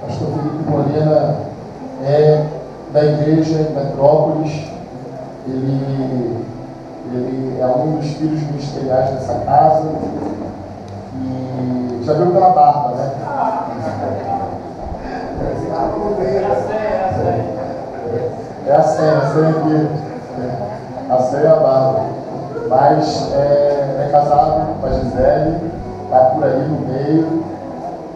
Pastor Felipe Molina é da igreja em Petrópolis. Ele é um dos filhos ministeriais dessa casa. E já viu pela barba, né? É a senha aqui. A senha é a barba. Mas é casado com a Gisele, está por aí no meio,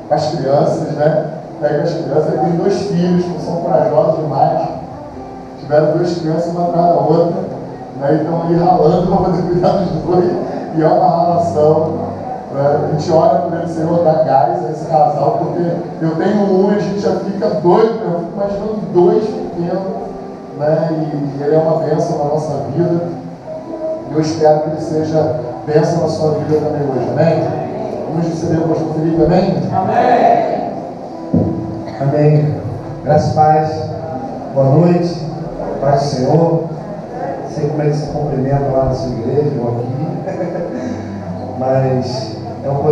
com as crianças, né? Pega as crianças, ele tem 2 filhos que são corajosos demais. Tiveram 2 crianças, uma atrás da outra, né? E estão ali ralando para poder cuidar dos 2, e é uma ralação. Né? A gente olha por ele, Senhor, dá gás a esse casal, porque eu tenho um e a gente já fica doido, eu fico imaginando 2 pequenos, né? E ele é uma bênção na nossa vida. E eu espero que ele seja bênção na sua vida também hoje, amém? Vamos receber o pastor Felipe, amém? Amém! Amém. Graças a paz. Boa noite. Paz do Senhor. Não sei como é que se cumprimenta lá na sua igreja ou aqui. Mas é um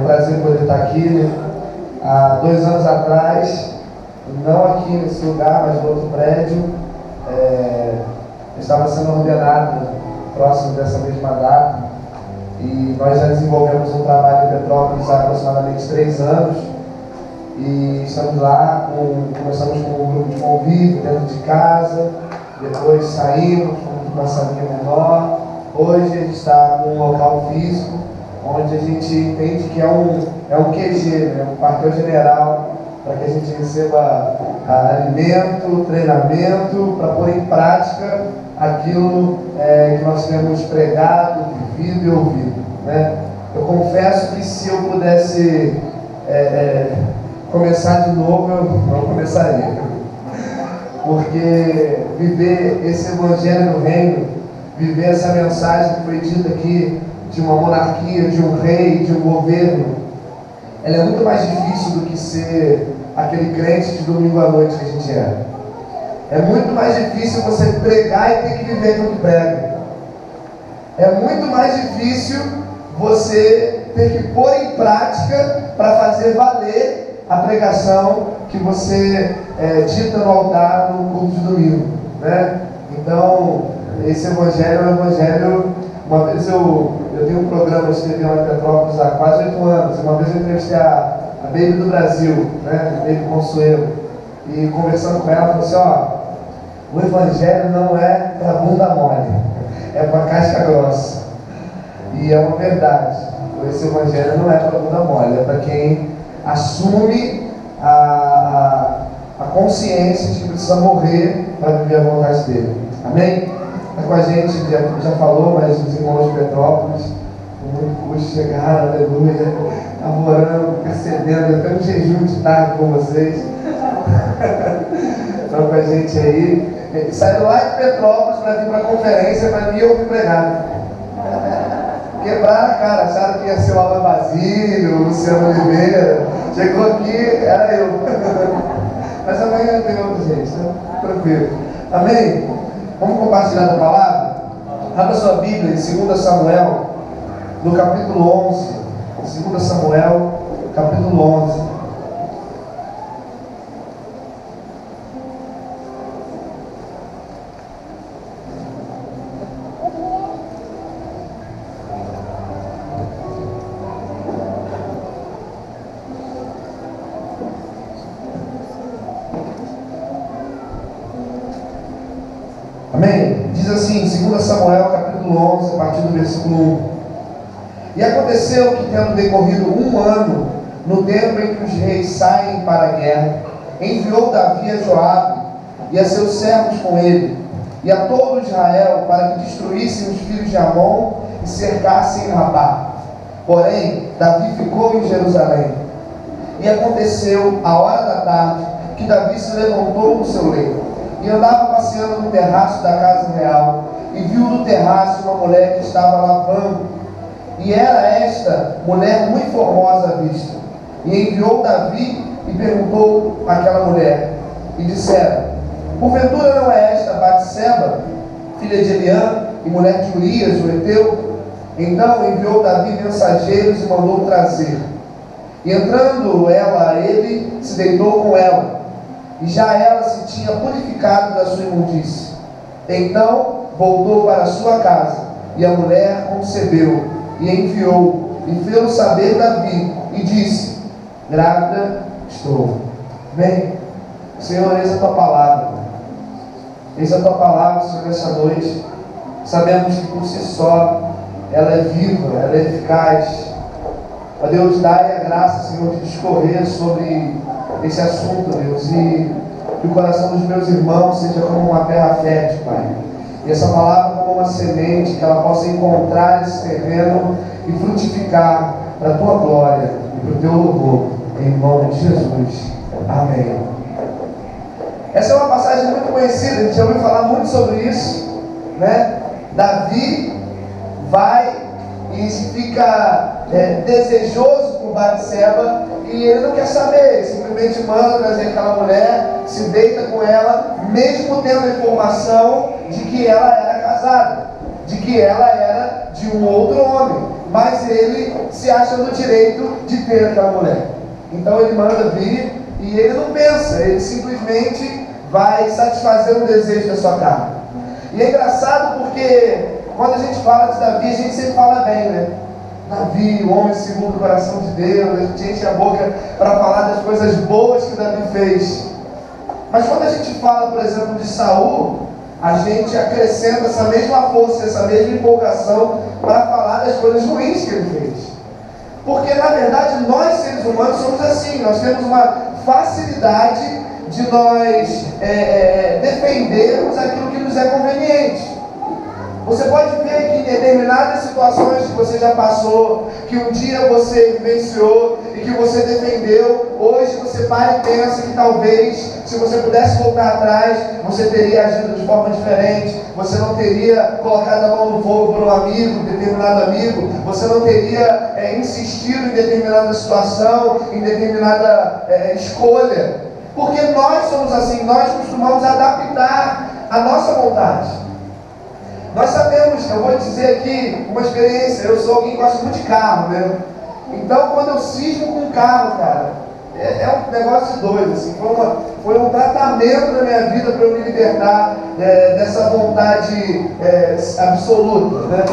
prazer poder estar aqui. Há 2 anos atrás, não aqui nesse lugar, mas no outro prédio, eu estava sendo ordenado próximo dessa mesma data. E nós já desenvolvemos um trabalho em Petrópolis há aproximadamente 3 anos. E estamos lá, começamos com um grupo de convívio dentro de casa, depois saímos com uma salinha menor. Hoje a gente está com um local físico, onde a gente entende que é um QG, né? Um quartel-general, para que a gente receba alimento, treinamento, para pôr em prática aquilo que nós temos pregado, vivido e ouvido, né? Eu confesso que se eu pudesse começar de novo, eu não começaria, porque viver esse evangelho no reino, viver essa mensagem que foi dita aqui de uma monarquia, de um rei, de um governo, ela é muito mais difícil do que ser aquele crente de domingo à noite que a gente é. É muito mais difícil você pregar e ter que viver aquilo que prega. É muito mais difícil você ter que pôr em prática para fazer valer a pregação que você dita no altar no culto de domingo, né? Então, esse evangelho é um evangelho. Uma vez eu tenho um programa, eu escrevi lá em Petrópolis há quase 8 anos. Uma vez eu entrevistei a Baby do Brasil, né? A Baby Consuelo, e conversando com ela, falou assim: ó, o evangelho não é para bunda mole, é para casca grossa. E é uma verdade. Esse evangelho não é para bunda mole, é para quem assume a consciência de que precisa morrer para viver a vontade dele. Amém? Está com a gente, já falou, mas os irmãos de Petrópolis, com muito custo chegaram, aleluia, estavam orando, intercedendo, até um jejum de tarde com vocês. Estão com a gente aí. Saíram lá de Petrópolis para vir para a conferência, para mim ouvir pregar. Quebraram a cara, acharam que ia ser o Alan Basílio, o Luciano Oliveira. Chegou aqui, era eu. Mas amanhã tem outro gente, né? Tranquilo. Amém? Vamos compartilhar a palavra? Abra sua Bíblia em 2 Samuel, no capítulo 11. 2 Samuel, capítulo 11. Amém? Diz assim, 2 Samuel, capítulo 11, a partir do versículo 1. E aconteceu que, tendo decorrido 1 ano, no tempo em que os reis saem para a guerra, enviou Davi a Joabe e a seus servos com ele, e a todo Israel, para que destruíssem os filhos de Amon e cercassem Rabá. Porém, Davi ficou em Jerusalém. E aconteceu, à hora da tarde, que Davi se levantou do seu leito e andava passeando no terraço da casa real, e viu no terraço uma mulher que estava lavando, e era esta mulher muito formosa à vista. E enviou Davi e perguntou àquela mulher, e disseram: porventura não é esta Batseba, filha de Eliã, e mulher de Urias, o Heteu? Então enviou Davi mensageiros e mandou trazer. E entrando ela a ele, se deitou com ela, e já ela se tinha purificado da sua imundície. Então voltou para a sua casa, e a mulher concebeu, e enviou, e fez-o saber Davi, e disse: grávida estou. Bem, Senhor, eis a tua palavra. Eis a tua palavra, Senhor, nessa noite. Sabemos que por si só ela é viva, ela é eficaz. Ó Deus, dai a graça, Senhor, de discorrer sobre esse assunto, Deus, e que o coração dos meus irmãos seja como uma terra fértil, Pai. E essa palavra como uma semente, que ela possa encontrar esse terreno e frutificar para a tua glória e para o teu louvor, em nome de Jesus. Amém. Essa é uma passagem muito conhecida, a gente já ouviu falar muito sobre isso, né? Davi vai e fica desejoso por Batseba, e ele não quer saber, ele simplesmente manda trazer aquela mulher, se deita com ela, mesmo tendo a informação de que ela era casada, de que ela era de um outro homem, mas ele se acha no direito de ter aquela mulher. Então ele manda vir, e ele não pensa, ele simplesmente vai satisfazer o desejo da sua carne. E é engraçado porque quando a gente fala de Davi, a gente sempre fala bem, né? Davi, o homem segundo o coração de Deus, a gente enche a boca para falar das coisas boas que Davi fez. Mas quando a gente fala, por exemplo, de Saul, a gente acrescenta essa mesma força, essa mesma empolgação para falar das coisas ruins que ele fez. Porque na verdade nós seres humanos somos assim, nós temos uma facilidade de nós defendermos aquilo que nos é conveniente. Você pode ver que em determinadas situações que você já passou, que um dia você vivenciou e que você defendeu, hoje você para e pensa que talvez, se você pudesse voltar atrás, você teria agido de forma diferente, você não teria colocado a mão no fogo por um amigo, determinado amigo, você não teria insistido em determinada situação, em determinada escolha. Porque nós somos assim, nós costumamos adaptar a nossa vontade. Nós sabemos, eu vou dizer aqui uma experiência, eu sou alguém que gosta muito de carro, né? Então quando eu cismo com um carro, cara, é um negócio doido, assim, foi um tratamento na minha vida para eu me libertar dessa vontade absoluta, né?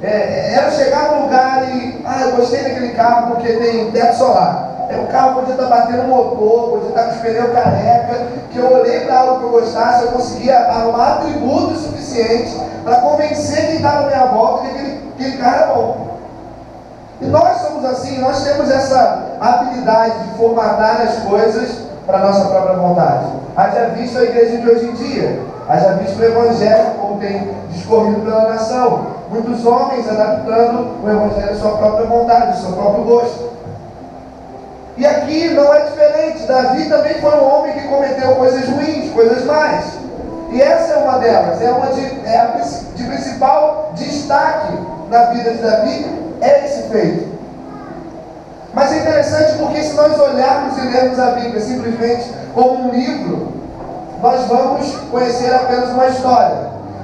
Era chegar num lugar e, eu gostei daquele carro porque tem teto solar. O carro podia estar batendo motor, podia estar com os pneus careca, que eu olhei para algo que eu gostasse, eu conseguia arrumar atributos suficientes para convencer quem estava à minha volta que aquele carro é bom. E nós somos assim, nós temos essa habilidade de formatar as coisas para a nossa própria vontade. Haja visto a igreja de hoje em dia, haja visto o evangelho como tem discorrido pela nação. Muitos homens adaptando o evangelho à sua própria vontade, ao seu próprio gosto. E aqui não é diferente. Davi também foi um homem que cometeu coisas ruins, coisas más. E essa é uma delas, de principal destaque na vida de Davi, é esse feito. Mas é interessante porque se nós olharmos e lermos a Bíblia simplesmente como um livro, nós vamos conhecer apenas uma história.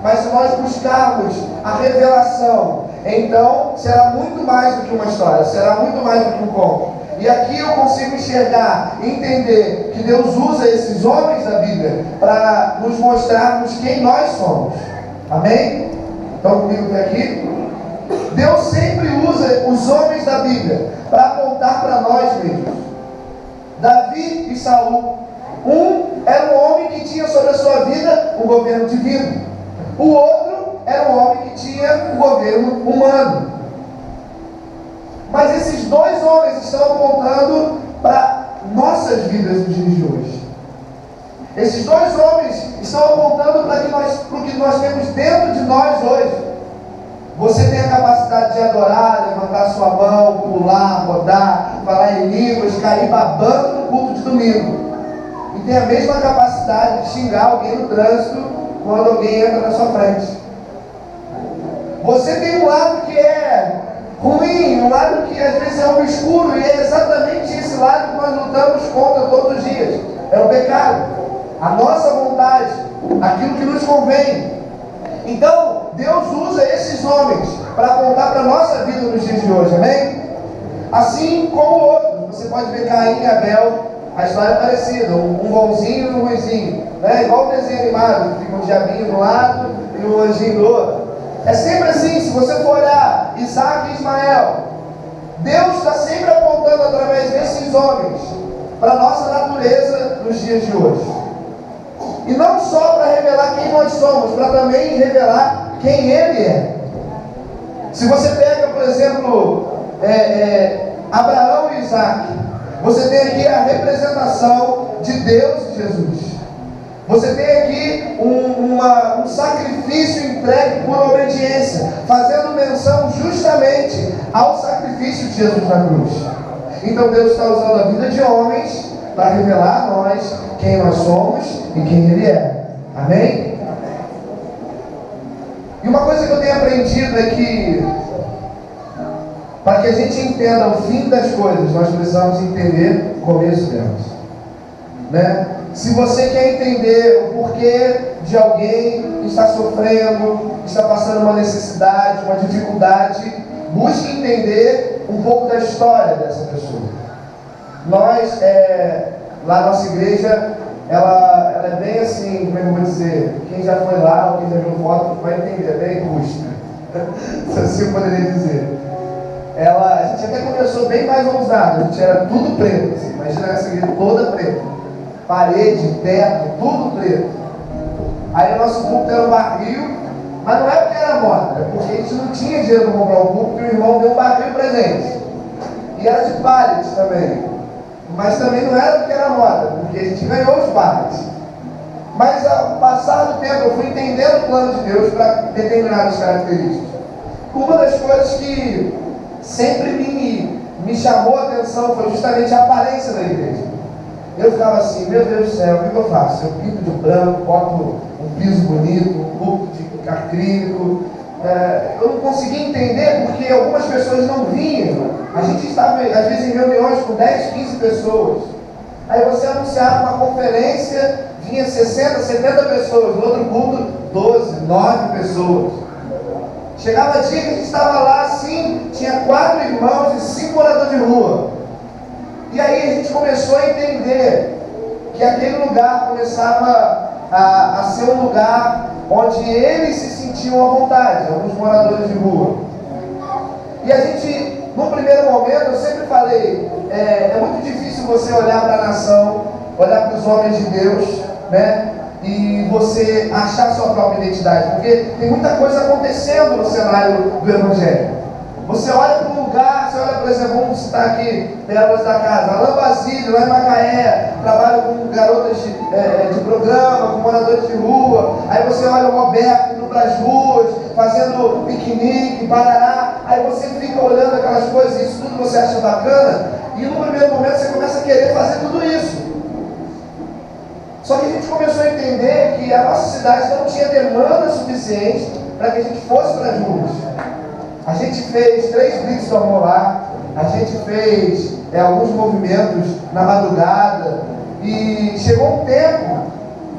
Mas se nós buscarmos a revelação, então será muito mais do que uma história, será muito mais do que um conto. E aqui eu consigo enxergar, entender que Deus usa esses homens da Bíblia para nos mostrarmos quem nós somos. Amém? Estão comigo até aqui? Deus sempre usa os homens da Bíblia para apontar para nós mesmos. Davi e Saul. Um era um homem que tinha sobre a sua vida o governo divino. O outro era um homem que tinha o governo humano. Mas esses dois homens estão apontando para nossas vidas nos dias de hoje. Esses dois homens estão apontando para o que nós temos dentro de nós hoje. Você tem a capacidade de adorar, levantar sua mão, pular, rodar, falar em línguas, cair babando no culto de domingo. E tem a mesma capacidade de xingar alguém no trânsito quando alguém entra na sua frente. Você tem um lado que é ruim, um lado que às vezes é obscuro, e é exatamente esse lado que nós lutamos contra todos os dias. É o pecado, a nossa vontade, aquilo que nos convém. Então, Deus usa esses homens para apontar para a nossa vida nos dias de hoje, amém? Assim como outros. Você pode ver Caim e Abel, a história é parecida, um bonzinho e um ruizinho, né? Igual o desenho animado, que fica um diabinho do lado e um anjinho do outro. É sempre assim. Se você for olhar Isaac e Ismael, Deus está sempre apontando através desses homens para a nossa natureza nos dias de hoje. E não só para revelar quem nós somos, para também revelar quem Ele é. Se você pega, por exemplo, Abraão e Isaac, você tem aqui a representação de Deus e Jesus. Você tem aqui um sacrifício entregue por obediência, fazendo menção justamente ao sacrifício de Jesus na cruz. Então Deus está usando a vida de homens para revelar a nós quem nós somos e quem Ele é. Amém? E uma coisa que eu tenho aprendido é que, para que a gente entenda o fim das coisas, nós precisamos entender o começo delas, né? Se você quer entender o porquê de alguém que está sofrendo, que está passando uma necessidade, uma dificuldade, busque entender um pouco da história dessa pessoa. Nós, lá na nossa igreja, ela é bem assim, como é que eu vou dizer? Quem já foi lá ou quem já viu foto vai entender, é bem rústica. Se assim eu poderia dizer. A gente até começou bem mais ousado, a gente era tudo preto, assim, imagina essa igreja toda preta. Parede, teto, tudo preto. Aí o nosso púlpito era um barril, mas não é porque era moda, é porque a gente não tinha dinheiro para comprar um púlpito e o irmão deu um barril para gente. E era de pallet também. Mas também não era porque era moda, porque a gente ganhou os pallets. Mas ao passar do tempo eu fui entendendo o plano de Deus para determinadas características. Uma das coisas que sempre me chamou a atenção foi justamente a aparência da igreja. Eu ficava assim, meu Deus do céu, o que eu faço? Eu pinto de branco, boto um piso bonito, um pouco de acrílico. Eu não conseguia entender porque algumas pessoas não vinham. A gente estava, às vezes, em reuniões com 10, 15 pessoas. Aí você anunciava uma conferência, vinha 60, 70 pessoas. No outro culto, 12, 9 pessoas. Chegava dia que a gente estava lá assim, tinha 4 irmãos e 5 moradores de rua. E aí a gente começou a entender que aquele lugar começava a ser um lugar onde eles se sentiam à vontade, alguns moradores de rua. E a gente, no primeiro momento, eu sempre falei, é muito difícil você olhar para a nação, olhar para os homens de Deus, né? E você achar sua própria identidade, porque tem muita coisa acontecendo no cenário do Evangelho. Você olha para um lugar, você olha, por exemplo, vamos citar aqui Pérolas da Casa, Alain Basílio, lá em Macaé, trabalha com garotas de programa, com moradores de rua. Aí você olha o Roberto indo para as ruas, fazendo piquenique, barará. Aí você fica olhando aquelas coisas, isso tudo você acha bacana, e no primeiro momento você começa a querer fazer tudo isso. Só que a gente começou a entender que a nossa cidade não tinha demanda suficiente para que a gente fosse para as ruas. A gente fez 3 blitz do amor lá, a gente fez alguns movimentos na madrugada, e chegou um tempo,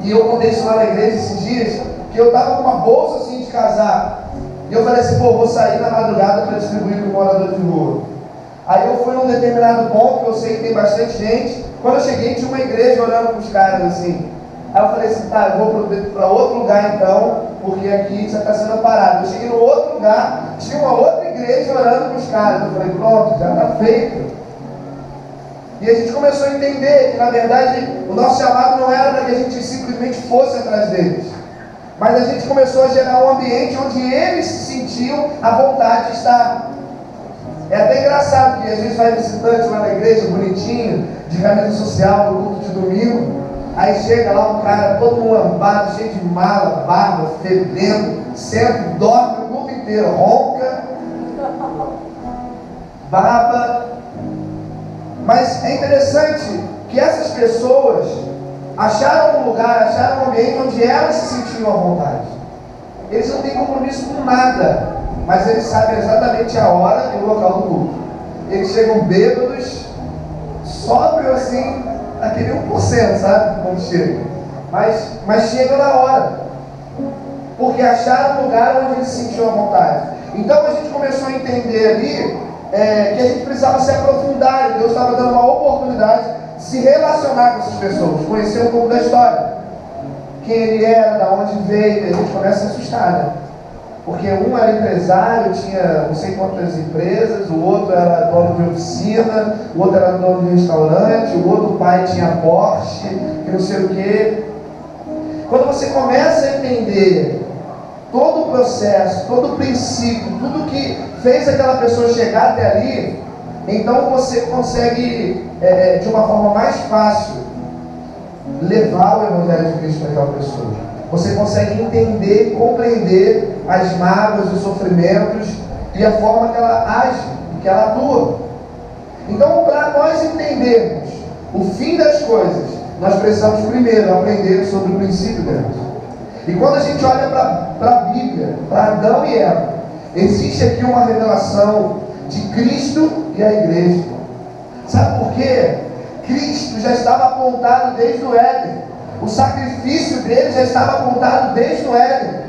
e eu contei isso lá na igreja esses dias, que eu estava com uma bolsa assim de casar, e eu falei assim, vou sair na madrugada para distribuir para o morador de rua. Aí eu fui num determinado ponto, que eu sei que tem bastante gente. Quando eu cheguei tinha uma igreja olhando para os caras assim. Aí eu falei assim, tá, eu vou para outro lugar então, porque aqui já está sendo parado. Eu cheguei no outro lugar, tinha uma outra igreja orando para os caras. Eu falei, pronto, já está feito. E a gente começou a entender que, na verdade, o nosso chamado não era para que a gente simplesmente fosse atrás deles. Mas a gente começou a gerar um ambiente onde eles se sentiam à vontade de estar. É até engraçado que às vezes vai visitante lá na igreja, bonitinho, de camisa social, no culto de domingo. Aí chega lá um cara todo mulambado, cheio de mala, barba, fedendo, senta, dorme o culto inteiro, ronca, barba. Mas é interessante que essas pessoas acharam um lugar, acharam um ambiente onde elas se sentiam à vontade. Eles não têm compromisso com nada, mas eles sabem exatamente a hora e o local do culto. Eles chegam bêbados, sóbrios assim, aquele 1%, sabe? Quando chegam. Mas chegam na hora. Porque acharam um lugar onde eles se sentiam à vontade. Então a gente começou a entender ali que a gente precisava se aprofundar, e Deus estava dando uma oportunidade de se relacionar com essas pessoas, conhecer um pouco da história, quem ele era, da onde veio. E a gente começa a se assustar, né? Porque um era empresário, tinha não sei quantas empresas, o outro era dono de oficina, o outro era dono de restaurante, o outro pai tinha Porsche, que não sei o quê. Quando você começa a entender todo o processo, todo o princípio, tudo que fez aquela pessoa chegar até ali, então você consegue, de uma forma mais fácil, levar o Evangelho de Cristo para aquela pessoa. Você consegue entender e compreender as mágoas, os sofrimentos e a forma que ela age, que ela atua. Então, para nós entendermos o fim das coisas, nós precisamos primeiro aprender sobre o princípio delas. E quando a gente olha para a Bíblia, para Adão e Eva, existe aqui uma revelação de Cristo e a igreja. Sabe por quê? Cristo já estava apontado desde o Éden. O sacrifício dele já estava apontado desde o Éden.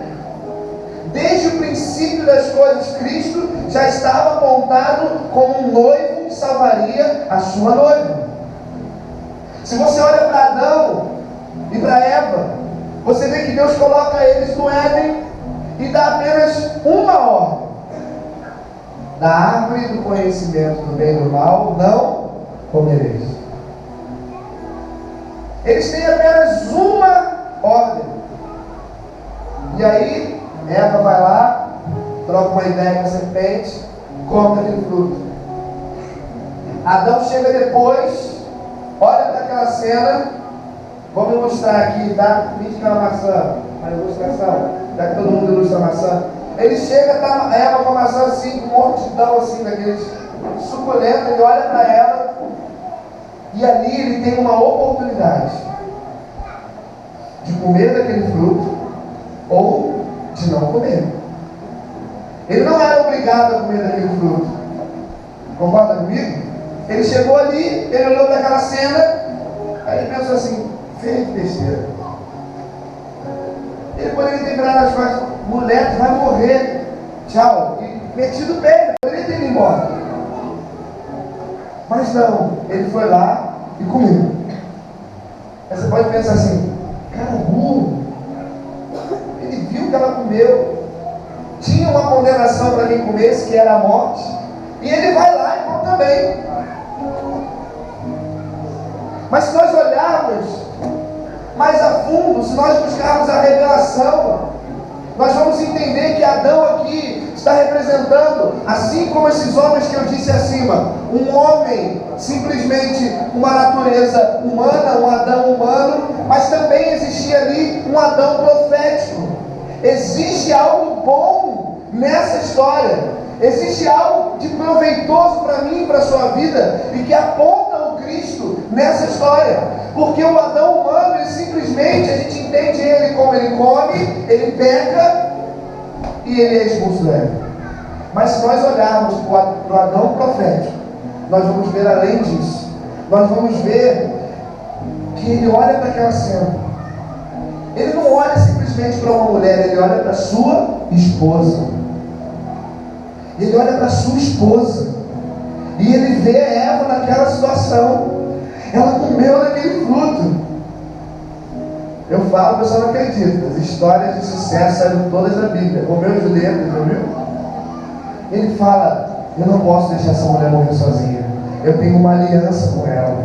Desde o princípio das coisas, Cristo já estava apontado como um noivo que salvaria a sua noiva. Se você olha para Adão e para Eva, você vê que Deus coloca eles no Éden e dá apenas uma ordem: da árvore do conhecimento do bem e do mal não comereis. Eles têm apenas uma ordem. E aí Eva vai lá, troca uma ideia com a serpente, come aquele fruto. Adão chega depois, olha para aquela cena. Vou me mostrar aqui, tá? Mítica uma maçã, a ilustração, já que todo mundo ilustra a maçã. Ele chega, tá Eva com a maçã assim, com um montidão assim, daqueles suculentos. Ele olha para ela, e ali ele tem uma oportunidade de comer daquele fruto ou de não comer. Ele não era obrigado a comer daquele fruto. Concorda comigo? Ele chegou ali, ele olhou para aquela cena, aí ele pensou assim: feio de besteira. Ele poderia ter virado as costas: mulher, tu vai morrer, tchau, e metido o pé, poderia ter ido embora. Mas não, ele foi lá e comeu. Aí você pode pensar assim: cara burro, ele viu que ela comeu, tinha uma condenação para quem comesse, que era a morte, e ele vai lá e come também. Mas se nós olharmos mais a fundo, se nós buscarmos a revelação, nós vamos entender que Adão aqui está representando, assim como esses homens que eu disse acima, um homem simplesmente uma natureza humana, um Adão humano, mas também existia ali um Adão profético. Existe algo bom nessa história, existe algo de proveitoso para mim e para a sua vida, e que aponta o Cristo nessa história. Porque o Adão humano, ele simplesmente, a gente entende ele como ele come, ele peca e ele é expulso do Éden. Mas se nós olharmos para o Adão profético, nós vamos ver além disso. Nós vamos ver que ele olha para aquela cena. Ele não olha simplesmente para uma mulher, ele olha para a sua esposa. Ele olha para a sua esposa. E ele vê Eva naquela situação. Ela comeu daquele fruto. Eu falo, o pessoal não acredita. As histórias de sucesso saíram todas da Bíblia. Romeu e Julieta, já viu? Ele fala: eu não posso deixar essa mulher morrer sozinha. Eu tenho uma aliança com ela.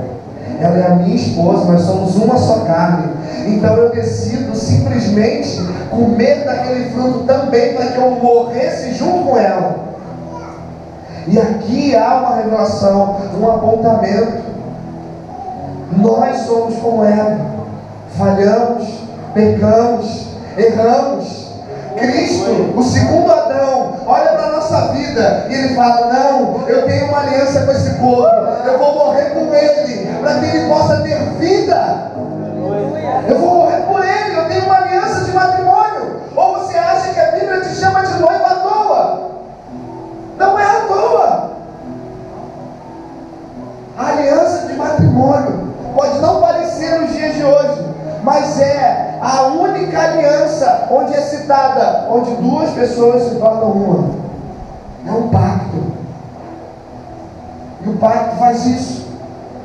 Ela é a minha esposa, nós somos uma só carne. Então eu decido simplesmente comer daquele fruto também, para que eu morresse junto com ela. E aqui há uma revelação, um apontamento. Nós somos como ela, falhamos, pecamos, erramos. Cristo, o segundo Adão, olha para a nossa vida e ele fala: não, eu tenho uma aliança com esse povo, eu vou morrer com ele, para que ele possa ter vida. Eu vou morrer por ele, eu tenho uma aliança de matrimônio. Ou você acha que a Bíblia te chama de noiva à toa? Não é à toa. A aliança de matrimônio pode não parecer nos dias de hoje, mas é a única aliança onde é citada, onde duas pessoas se tornam uma. É um pacto. E o pacto faz isso.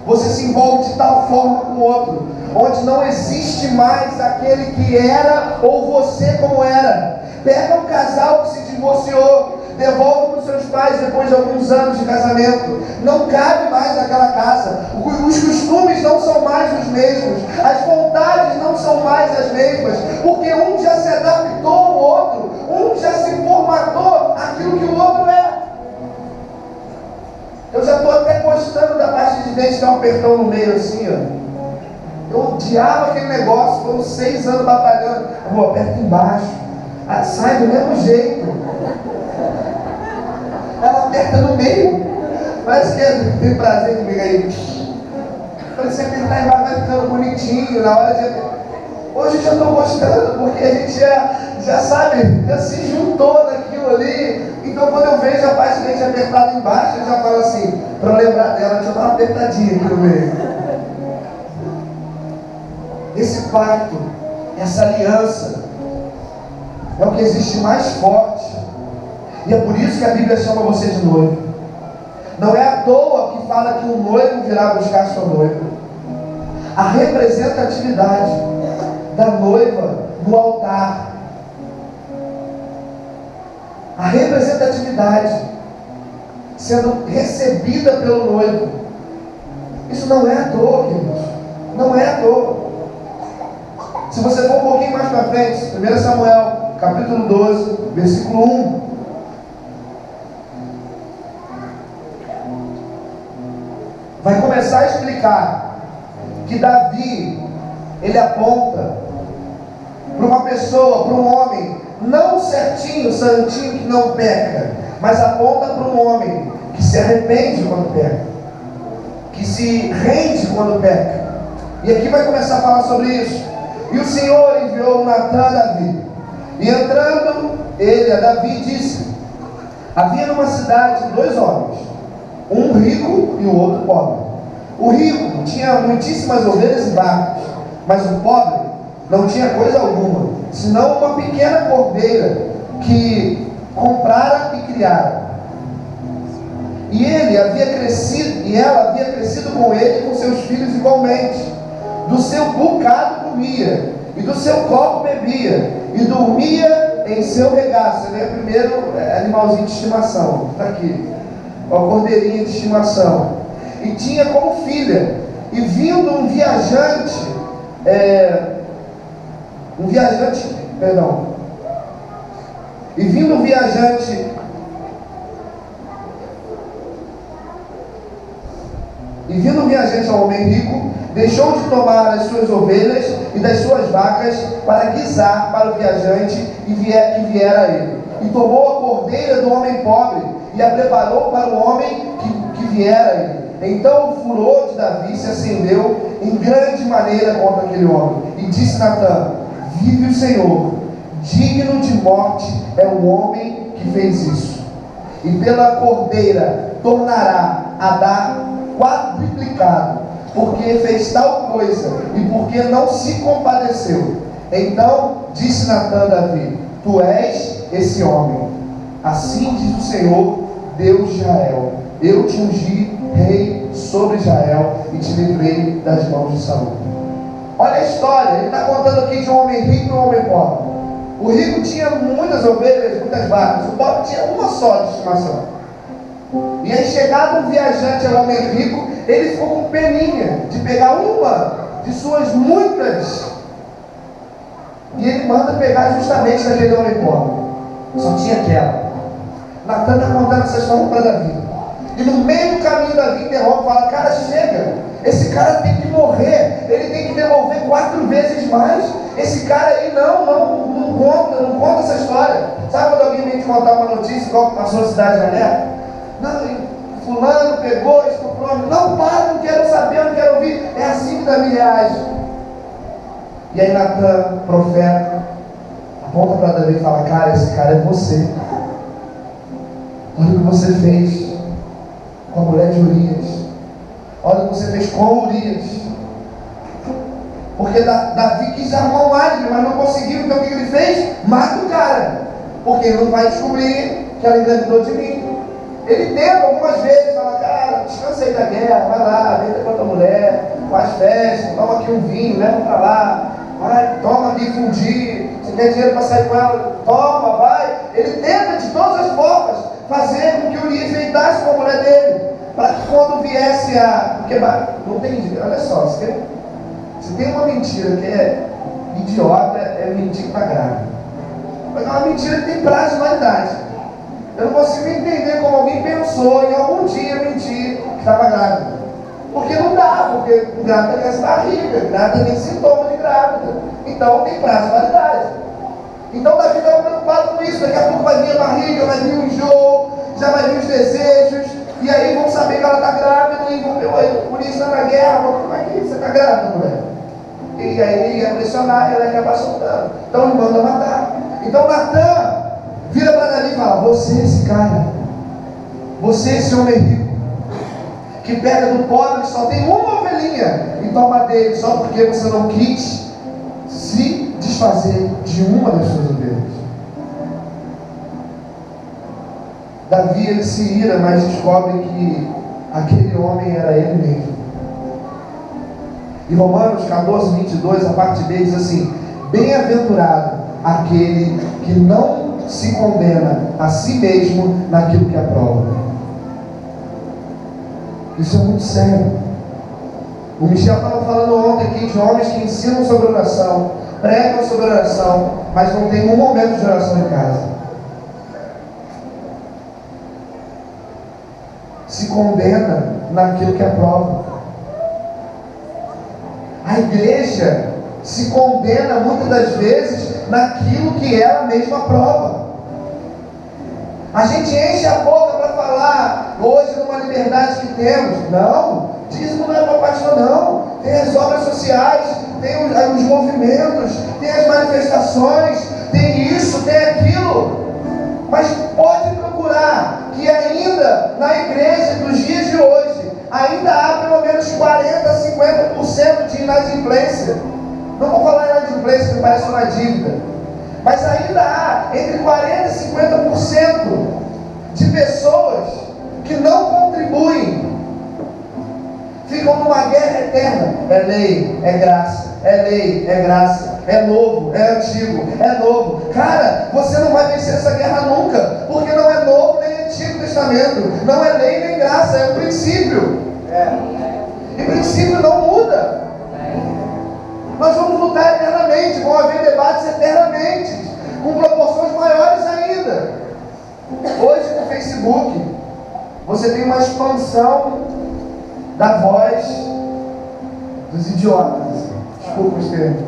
Você se envolve de tal forma com o outro, onde não existe mais aquele que era ou você como era. Pega um casal que se divorciou, devolve para os seus pais depois de alguns anos de casamento. Não cabe mais naquela casa. Os costumes não são mais os mesmos. As vontades não são mais as mesmas. Porque um já se adaptou ao outro. Um já se formatou aquilo que o outro é. Eu já estou até gostando da pasta de dente, dar um apertão no meio assim, ó. Eu odiava aquele negócio, foram 6 anos batalhando. Amor, aperta embaixo. Sai do mesmo jeito. Ela aperta no meio. Parece que tem prazer comigo aí. Quando você apertar embaixo vai ficando bonitinho. Na hora de... Hoje eu já estou gostando, porque a gente já sabe, já se juntou naquilo ali. Então quando eu vejo a parte de dente apertada embaixo, eu já falo assim, para lembrar dela, deixa eu dar uma apertadinha aqui no meio. Esse pacto, essa aliança, é o que existe mais forte. E é por isso que a Bíblia chama você de noivo. Não é à toa que fala que um noivo virá buscar sua noiva. A representatividade da noiva no altar. A representatividade sendo recebida pelo noivo. Isso não é à toa, queridos. Não é à toa. Se você for um pouquinho mais para frente, 1 Samuel, capítulo 12, versículo 1. Vai começar a explicar que Davi, ele aponta para uma pessoa, para um homem, não certinho, santinho, que não peca, mas aponta para um homem que se arrepende quando peca, que se rende quando peca. E aqui vai começar a falar sobre isso. E o Senhor enviou Natã a Davi. E entrando ele a Davi, disse: havia numa cidade 2 homens, um rico e o outro pobre. O rico tinha muitíssimas ovelhas e vacas, mas o pobre não tinha coisa alguma, senão uma pequena cordeira que comprara e criara. E ele havia crescido, e ela havia crescido com ele e com seus filhos igualmente. Do seu bocado comia, e do seu copo bebia, e dormia em seu regaço. Você vê o primeiro animalzinho de estimação, está aqui, uma cordeirinha de estimação. E tinha como filha, e vindo um viajante, e vindo um viajante ao homem rico, deixou de tomar as suas ovelhas e das suas vacas para guisar para o viajante que viera a ele. E tomou a cordeira do homem pobre e a preparou para o homem que viera a ele. Então o furor de Davi se acendeu em grande maneira contra aquele homem. E disse Natã: vive o Senhor, digno de morte é o homem que fez isso. E pela cordeira tornará a dar quadruplicado, porque fez tal coisa e porque não se compadeceu. Então disse Natã a Davi: tu és esse homem. Assim diz o Senhor, Deus de Israel: eu te ungi rei sobre Israel e te livrei das mãos de Saul. Olha a história, ele está contando aqui de um homem rico e um homem pobre. O rico tinha muitas ovelhas, muitas vacas. O pobre tinha uma só de estimação. E aí, chegado um viajante ao homem rico, ele ficou com peninha de pegar uma de suas muitas, e ele manda pegar justamente daquele homem pobre. Só tinha aquela. Natã está contando essa história para Davi. E no meio do caminho, Davi interrompe e fala: cara, chega, esse cara tem que morrer, ele tem que devolver 4 vezes mais. Esse cara aí não conta essa história. Sabe quando alguém vem te contar uma notícia igual que passou na cidade de Alerta? Não, fulano pegou, estuprou. Não, para, não quero saber, não quero ouvir. É assim que Davi reage. E aí Natã, profeta, aponta para Davi e fala: cara, esse cara é você. Olha o que você fez com a mulher de Urias. Olha o que você fez com Urias. Porque Davi quis arrumar um álibi, mas não conseguiu. Então o que ele fez? Mata o cara, porque ele não vai descobrir que ela engravidou de mim. Ele tenta algumas vezes, fala: cara, descansa sair da guerra, vai lá, deita com a tua mulher, faz festa, toma aqui um vinho, leva para lá, vai, toma aqui fundir, você quer dinheiro para sair com ela, toma, vai. Ele tenta de todas as formas fazer com que o Urias deitasse com a mulher dele, para que quando viesse a... Porque não tem, olha só, se tem uma mentira que é idiota, é mentir que está grávida. Mas é uma mentira que tem prazo de validade. Eu não consigo entender como alguém pensou em algum dia mentir que estava grávida. Porque não dá, porque grávida tem essa barriga, grávida tem sintoma de grávida. Então tem prazo de validade. Então Davi estava preocupado com isso. Daqui a pouco vai vir a barriga, vai vir o enjoo, já vai vir os desejos, e aí vão saber que ela está grávida e vão ver, por isso está na guerra, como é que você está grávida, mulher? E aí ele ia pressionar e ela ia acabar soltando. Então ele manda matar. Então Natan vira para Davi e fala: você esse cara, você esse homem rico, que pega do pobre que só tem uma ovelhinha e toma dele só porque você não quis se desfazer de uma das suas ovelhas. Davi ele se ira, mas descobre que aquele homem era ele mesmo. Em Romanos 14, 22, a parte B diz assim: bem-aventurado aquele que não se condena a si mesmo naquilo que aprova. Isso é muito sério. O Michel estava falando ontem aqui de homens que ensinam sobre oração, pregam sobre oração, mas não tem um momento de oração em casa. Se condena naquilo que aprova. A igreja se condena muitas das vezes naquilo que ela mesma aprova. A gente enche a boca para falar hoje numa liberdade que temos. Não, dízimo não é para pastor, não. Tem as obras sociais, tem os movimentos, tem as manifestações, tem isso, tem aquilo. Mas pode procurar que ainda na igreja dos dias de hoje, ainda há pelo menos 40, 50% de inadimplência. Não vou falar inadimplência, que parece uma dívida. Mas ainda há entre 40% e 50% de pessoas que não contribuem. Ficam numa guerra eterna. É lei, é graça. É lei, é graça. É novo, é antigo, é novo. Cara, você não vai vencer essa guerra nunca. Porque não é novo nem Antigo Testamento. Não é lei nem graça, é um princípio. E princípio não muda. Nós vamos lutar eternamente. Vão haver debates eternamente, com proporções maiores ainda. Hoje no Facebook você tem uma expansão da voz dos idiotas. Desculpa os termos.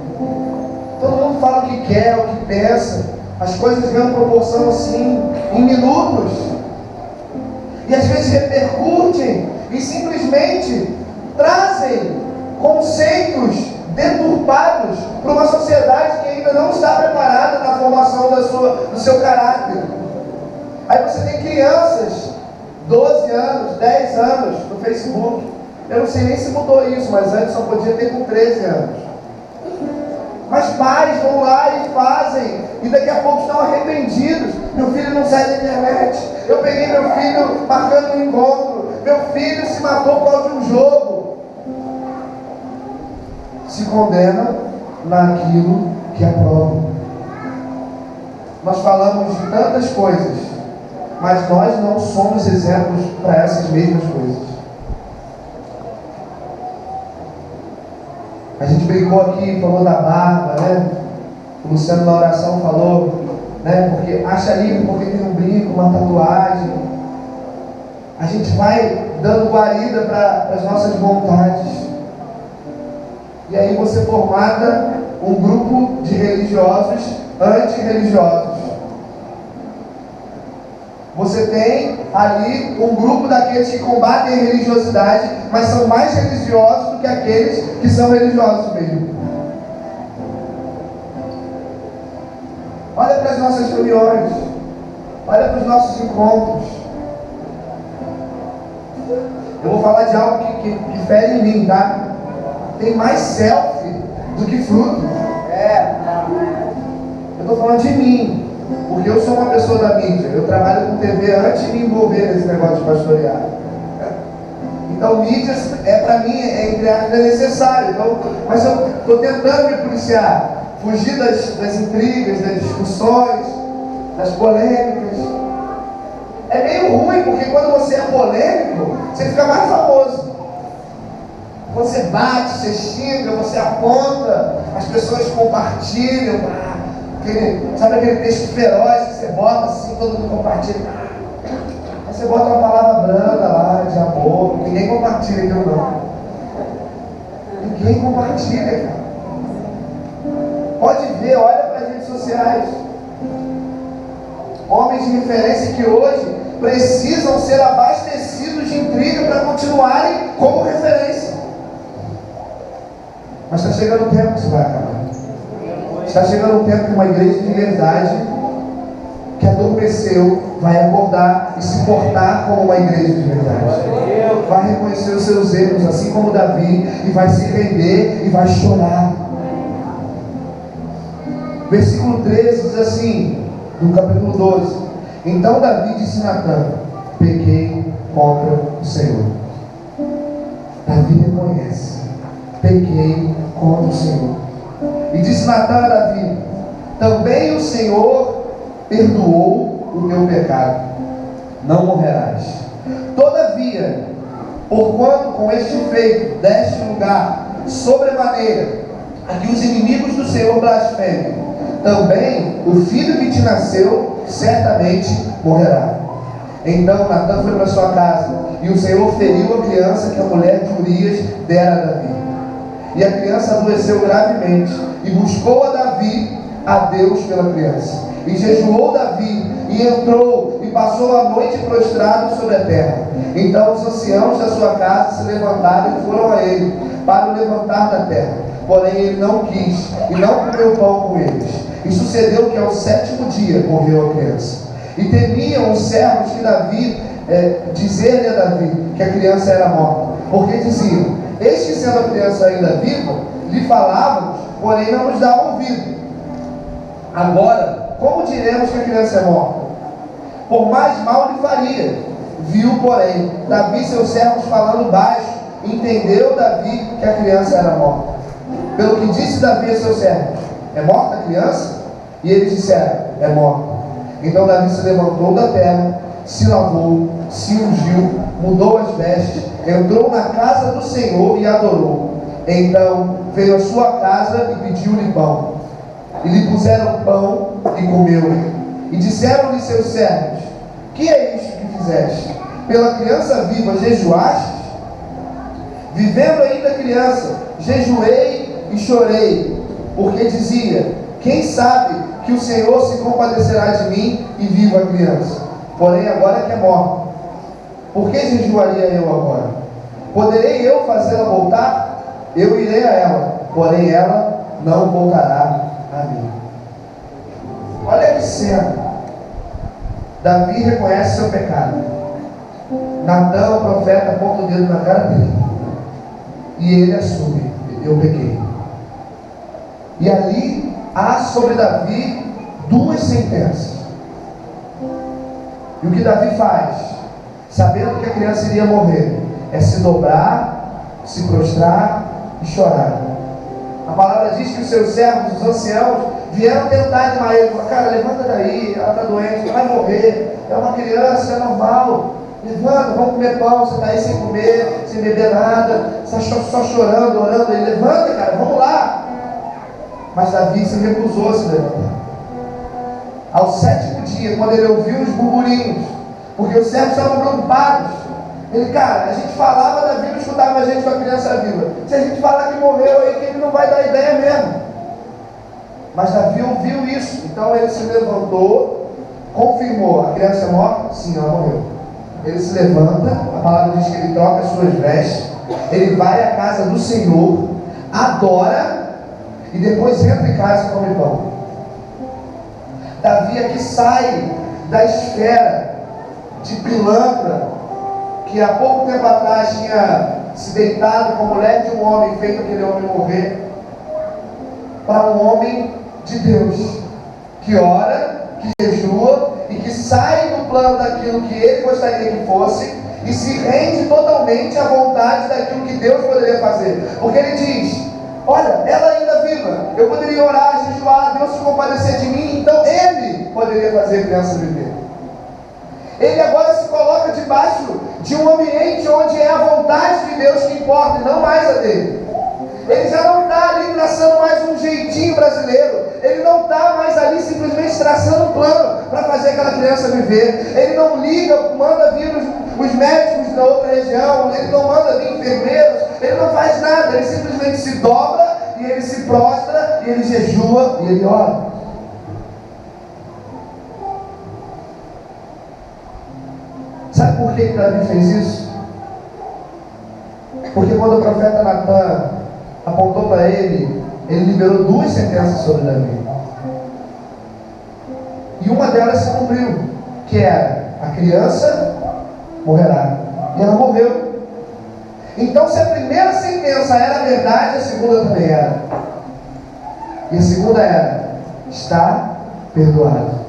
Todo mundo fala o que quer, o que pensa. As coisas ganham proporção assim, em minutos. E às vezes repercutem e simplesmente trazem conceitos deturpados para uma sociedade que ainda não está preparada na formação do seu caráter. Aí você tem crianças, 12 anos, 10 anos no Facebook. Eu não sei nem se mudou isso, mas antes só podia ter com 13 anos. Mas pais vão lá e fazem, e daqui a pouco estão arrependidos. Meu filho não sai da internet. Eu peguei meu filho marcando um encontro. Meu filho se matou por causa de um jogo. Se condena naquilo que aprova. Nós falamos de tantas coisas, mas nós não somos exemplos para essas mesmas coisas. A gente brincou aqui, falou da barba, né? O Luciano na oração falou, né? Porque acha livre porque tem um brinco, uma tatuagem. A gente vai dando guarida para as nossas vontades. E aí você formata um grupo de religiosos antirreligiosos. Você tem ali um grupo daqueles que combatem a religiosidade, mas são mais religiosos do que aqueles que são religiosos mesmo. Olha para as nossas reuniões, olha para os nossos encontros. Eu vou falar de algo que fere em mim, tá? Tem mais selfie do que fruto. Eu estou falando de mim. Porque eu sou uma pessoa da mídia, eu trabalho com TV antes de me envolver nesse negócio de pastorear. Então mídias para mim entre aspas é necessário. Então, mas eu estou tentando me policiar, fugir das intrigas, das discussões, das polêmicas. É meio ruim, porque quando você é polêmico, você fica mais famoso. Você bate, você xinga, você aponta, as pessoas compartilham. Sabe aquele texto feroz que você bota assim, todo mundo compartilha? Aí você bota uma palavra branda lá, de amor, ninguém compartilha aquilo não. Ninguém compartilha, cara. Pode ver, olha para as redes sociais. Homens de referência que hoje precisam ser abastecidos de intriga para continuarem como referência. Mas está chegando o tempo que isso vai acabar. Está chegando o tempo que uma igreja de verdade, que adormeceu, vai acordar e se portar como uma igreja de verdade. Vai reconhecer os seus erros, assim como Davi, e vai se render e vai chorar. Versículo 13 diz assim, do capítulo 12: Então Davi disse a Natã: pequei contra o Senhor. Davi reconhece: pequei contra o Senhor. E disse Natã a Davi: também o Senhor perdoou o teu pecado, não morrerás. Todavia, porquanto com este feito deste lugar sobremaneira a que os inimigos do Senhor blasfemem, também o filho que te nasceu certamente morrerá. Então Natã foi para sua casa, e o Senhor feriu a criança que a mulher de Urias dera a Davi. E a criança adoeceu gravemente, e buscou a Davi a Deus pela criança. E jejuou Davi, e entrou, e passou a noite prostrado sobre a terra. Então os anciãos da sua casa se levantaram e foram a ele, para o levantar da terra. Porém ele não quis, e não comeu pão com eles. E sucedeu que ao 7º dia morreu a criança. E temiam os servos que Davi, dizer-lhe a Davi que a criança era morta, porque diziam: eis que sendo a criança ainda viva, lhe falávamos, porém não nos dá ouvido. Agora, como diremos que a criança é morta? Por mais mal lhe faria. Viu, porém, Davi seus servos falando baixo, entendeu Davi que a criança era morta. Pelo que disse Davi a seus servos: é morta a criança? E eles disseram: é morta. Então Davi se levantou da terra, se lavou, se ungiu, mudou as vestes, entrou na casa do Senhor e adorou. Então veio à sua casa e pediu-lhe pão. E lhe puseram pão e comeu. E disseram-lhe seus servos: que é isto que fizeste? Pela criança viva jejuaste? Vivendo ainda a criança, jejuei e chorei, porque dizia: quem sabe que o Senhor se compadecerá de mim e viva a criança? Porém agora que é morta, por que jejuaria eu agora? Poderei eu fazê-la voltar? Eu irei a ela, porém ela não voltará a mim. Olha que cena. Davi reconhece seu pecado. Natã, o profeta, aponta o dedo na cara dele, e ele assume: eu pequei. E ali há sobre Davi duas sentenças. E o que Davi faz, sabendo que a criança iria morrer, é se dobrar, se prostrar e chorar. A palavra diz que os seus servos, os anciãos, vieram tentar animar ele. Falaram: cara, levanta daí, ela está doente, vai morrer, é uma criança, é normal. Levanta, vamos comer pão, você está aí sem comer, sem beber nada, você está só chorando, orando. Ele: levanta, cara, vamos lá. Mas Davi se recusou a se levantar. Ao 7º dia, quando ele ouviu os burburinhos, porque os servos estavam preocupados, ele: cara, a gente falava, Davi não escutava a gente com a criança viva. Se a gente falar que morreu aí, que ele não vai dar ideia mesmo. Mas Davi ouviu isso, então ele se levantou, confirmou: a criança é morta? Sim, ela morreu. Ele se levanta, a palavra diz que ele troca as suas vestes, ele vai à casa do Senhor, adora, e depois entra em casa e come pão. Davi aqui sai da esfera de pilantra, que há pouco tempo atrás tinha se deitado com a mulher de um homem, feito aquele homem morrer, para um homem de Deus, que ora, que jejua e que sai do plano daquilo que ele gostaria que fosse, e se rende totalmente à vontade daquilo que Deus poderia fazer. Porque ele diz: olha, ela ainda viva, eu poderia orar, jejuar, Deus se compadecer de mim, então Ele poderia fazer a criança viver. Ele agora se coloca debaixo de um ambiente onde é a vontade de Deus que importa e não mais a dele. Ele já não está ali traçando mais um jeitinho brasileiro. Ele não está mais ali simplesmente traçando um plano para fazer aquela criança viver. Ele não liga, manda vir os médicos da outra região. Ele não manda vir enfermeiros. Ele não faz nada. Ele simplesmente se dobra e ele se prostra e ele jejua e ele ora. Sabe por que Davi fez isso? Porque quando o profeta Natan apontou para ele, ele liberou 2 sentenças sobre Davi. E uma delas se cumpriu, que era: a criança morrerá. E ela morreu. Então, se a primeira sentença era verdade, a segunda também era. E a segunda era: está perdoado.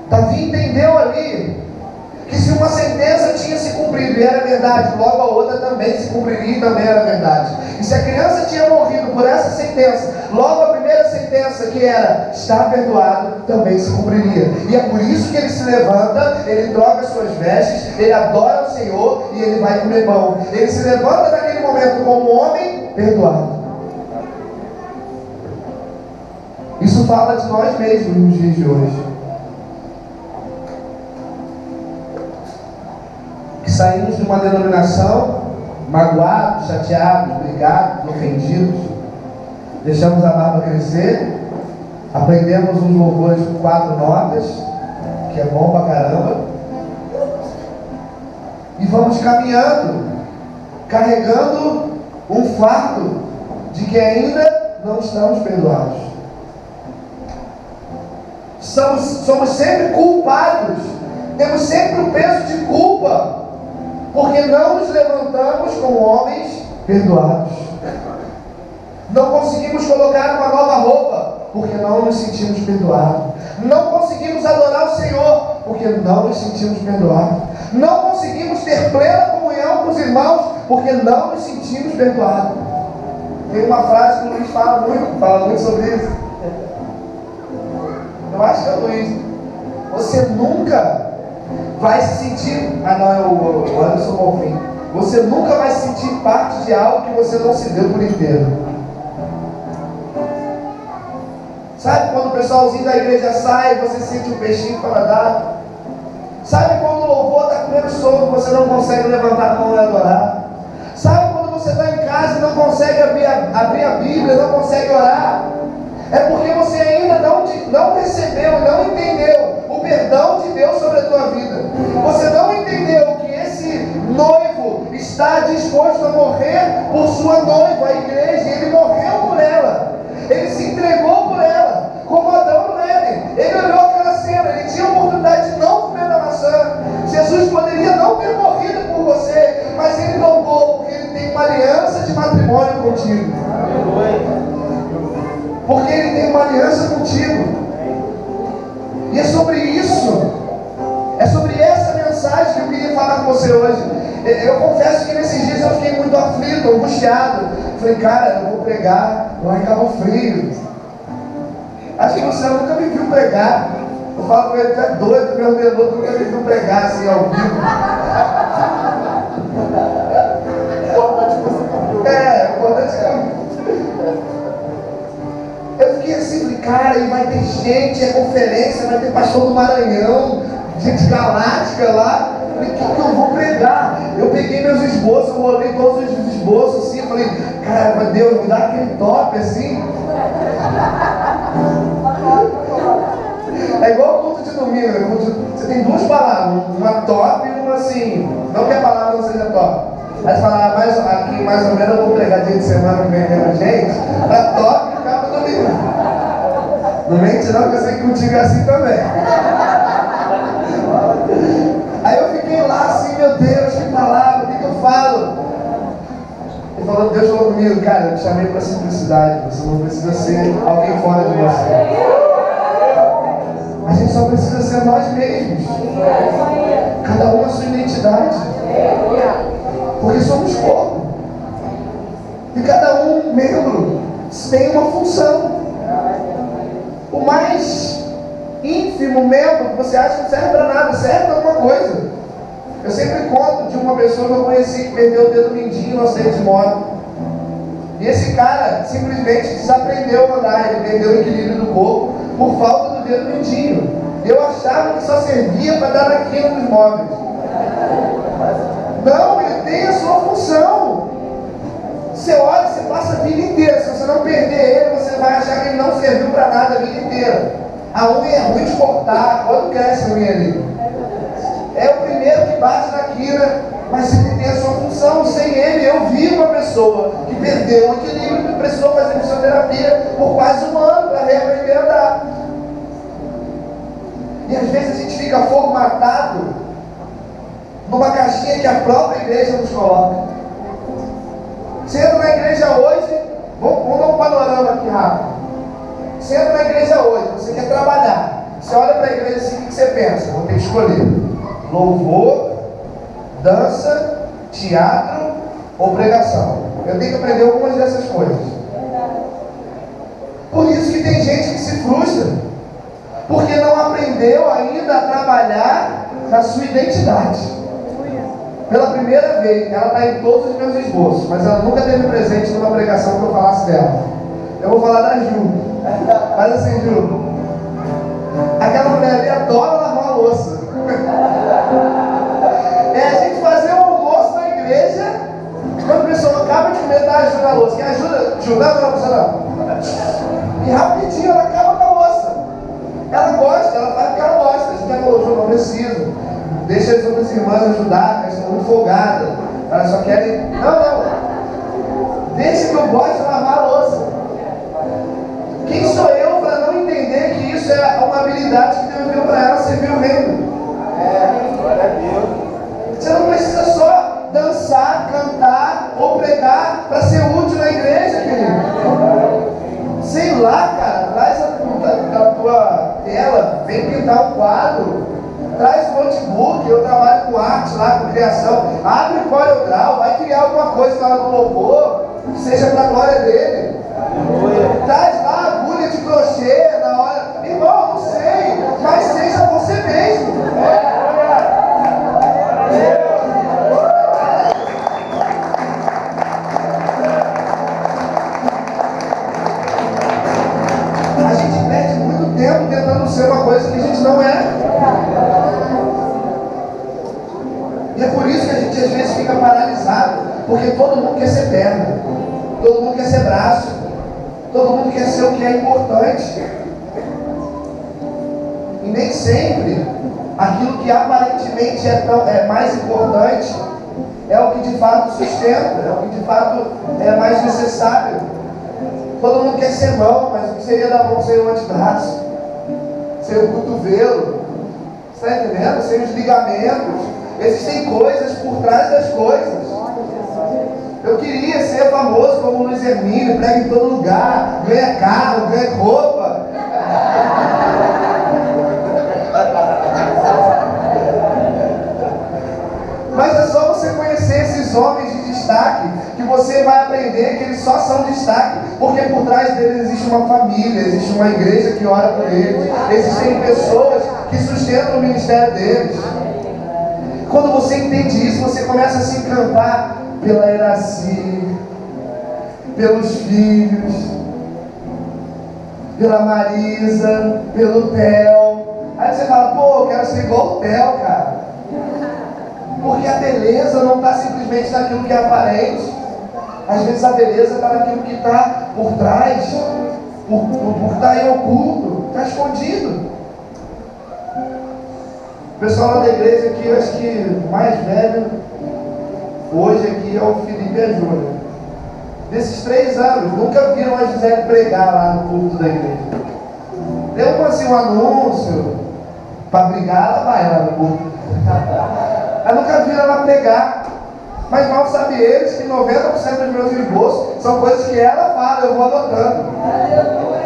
Davi entendeu ali que se uma sentença tinha se cumprido e era verdade, logo a outra também se cumpriria e também era verdade. E se a criança tinha morrido por essa sentença, logo a primeira sentença, que era está perdoado, também se cumpriria. E é por isso que ele se levanta, ele troca as suas vestes, ele adora o Senhor e ele vai comer pão. Ele se levanta naquele momento como homem perdoado. Isso fala de nós mesmos nos dias de hoje. Saímos de uma denominação magoados, chateados, brigados, ofendidos. Deixamos a barba crescer. Aprendemos uns louvores com 4 notas, que é bom pra caramba. E vamos caminhando, carregando um fardo de que ainda não estamos perdoados. Somos sempre culpados. Temos sempre o peso de culpa, porque não nos levantamos como homens perdoados. Não conseguimos colocar uma nova roupa, porque não nos sentimos perdoados. Não conseguimos adorar o Senhor, porque não nos sentimos perdoados. Não conseguimos ter plena comunhão com os irmãos, porque não nos sentimos perdoados. Tem uma frase que o Luiz fala muito sobre isso. Eu acho que é o Luiz. Você nunca vai se sentir... o Anderson Bonfim. Você nunca vai se sentir parte de algo que você não se deu por inteiro. Sabe quando o pessoalzinho da igreja sai e você sente um peixinho para dar? Sabe quando o louvor está comendo sono e você não consegue levantar a mão e adorar? Sabe quando você está em casa e não consegue abrir a Bíblia, não consegue orar? É porque você ainda não recebeu e não entendeu o perdão de Deus sobre a tua vida. Você não entendeu que esse noivo está disposto a morrer por sua noiva, a igreja, e ele morreu por ela. Ele se entregou por ela, como Adão no Éden. Ele olhou aquela cena, ele tinha a oportunidade de não comer da maçã. Jesus poderia não ter morrido por você, mas ele tomou, porque ele tem uma aliança de matrimônio contigo. Porque ele tem uma aliança contigo. E é sobre isso, é sobre essa mensagem que eu queria falar com você hoje. Eu confesso que nesses dias eu fiquei muito aflito, angustiado. Falei, cara, eu vou pregar lá em Cabo Frio. Acho que você nunca me viu pregar. Eu falo com ele, tu é doido, meu veludo nunca me viu pregar assim ao vivo. Importante que eu fiquei assim, falei, cara, e vai ter gente, é conferência, vai ter pastor do Maranhão, gente galáctica lá. Falei, o que eu vou pregar? Eu peguei meus esboços, eu olhei todos os esboços assim, eu falei, cara, mas Deus, me dá aquele top assim. É igual o culto de domingo, você tem 2 palavras, uma top e uma assim, não que a palavra não seja top. Aí você fala, aqui mais ou menos eu vou pregar dia de semana que vem menos gente, a top e acaba no domingo. Não mente não, que eu sei que contigo é assim também. Aí eu fiquei lá assim, meu Deus, que palavra, o que eu falo? Ele falou, Deus falou comigo, cara, eu te chamei para simplicidade, você não precisa ser alguém fora de você. A gente só precisa ser nós mesmos. Cada um a sua identidade. Porque somos corpo. E cada um membro tem uma função. O mais ínfimo membro que você acha que não serve para nada, serve para alguma coisa. Eu sempre conto de uma pessoa que eu conheci que perdeu o dedo mindinho no acidente de moto. E esse cara simplesmente desaprendeu a andar, ele perdeu o equilíbrio do corpo por falta do dedo mindinho. Eu achava que só servia para dar na quina dos móveis. Não, ele tem a sua função. Você olha, você passa a vida inteira. Se você não perder ele, você vai achar que ele não serviu para nada a vida inteira. A unha é ruim de cortar, quando cresce a unha ali. É o primeiro que bate na quina, mas ele tem a sua função. Sem ele, eu vi uma pessoa que perdeu o equilíbrio e precisou fazer fisioterapia por quase um ano para reaprender a andar. E às vezes a gente fica formatado numa caixinha que a própria igreja nos coloca. Você entra na igreja hoje, vamos dar um panorama aqui rápido. Você entra na igreja hoje, você quer trabalhar. Você olha para a igreja assim, o que você pensa? Vou ter que escolher louvor, dança, teatro ou pregação. Eu tenho que aprender algumas dessas coisas. Por isso que tem gente que se frustra, porque não aprendeu ainda a trabalhar na sua identidade. Pela primeira vez, ela está em todos os meus esboços, mas ela nunca teve presente numa pregação que eu falasse dela. Eu vou falar da Ju. Faz assim, Ju. Aquela mulher ali adora lavar a louça. É a gente fazer um almoço na igreja, quando a pessoa acaba de comer, dá ajuda na louça. Quem ajuda? Ju, não, você não. E rapidinho ela acaba com a louça. Ela gosta, ela faz porque ela gosta. A gente já falou, Ju, não precisa. Deixa as outras irmãs ajudar, elas estão muito folgadas. Elas só querem. Não. Deixa que eu gosto de lavar a louça. Quem sou eu para não entender que isso é uma habilidade que Deus deu para ela servir o reino? Glória a Deus. Você não precisa só dançar, cantar ou pregar para ser útil na igreja, querido. Sei lá, cara, traz a tua tela, vem pintar um quadro. Traz o notebook, eu trabalho com arte lá, com criação. Abre o CorelDRAW, vai criar alguma coisa lá no louvor, que seja para a glória dele. Traz lá a agulha de crochê na hora. Irmão, não sei, mas seja você mesmo. A gente perde muito tempo tentando ser uma coisa que a gente não é. E é por isso que a gente às vezes fica paralisado, porque todo mundo quer ser perna, todo mundo quer ser braço, todo mundo quer ser o que é importante. E nem sempre aquilo que aparentemente é mais importante é o que de fato sustenta, é o que de fato é mais necessário. Todo mundo quer ser mão, mas o que seria da mão sem o antebraço, sem o cotovelo? Você está entendendo? Sem os ligamentos. Existem coisas por trás das coisas. Eu queria ser famoso como o Luiz Hermínio, prega em todo lugar, ganha carro, ganha roupa. Mas é só você conhecer esses homens de destaque que você vai aprender que eles só são destaque, porque por trás deles existe uma família, existe uma igreja que ora por eles, existem pessoas que sustentam o ministério deles. Quando você entende isso, você começa a se encantar pela Iraci, pelos filhos, pela Marisa, pelo Theo. Aí você fala, pô, eu quero ser igual o Theo, cara. Porque a beleza não está simplesmente naquilo que é aparente. Às vezes a beleza está naquilo que está por trás, por estar em oculto, está escondido. O pessoal lá da igreja aqui, eu acho que o mais velho hoje aqui é o Felipe e a Júlia. Desses 3 anos, nunca viram a Gisele pregar lá no culto da igreja. Deu assim um anúncio para brigar, ela vai lá no culto. Eu nunca viram ela pregar. Mas mal sabe eles que 90% dos meus esboços são coisas que ela fala, eu vou adotando.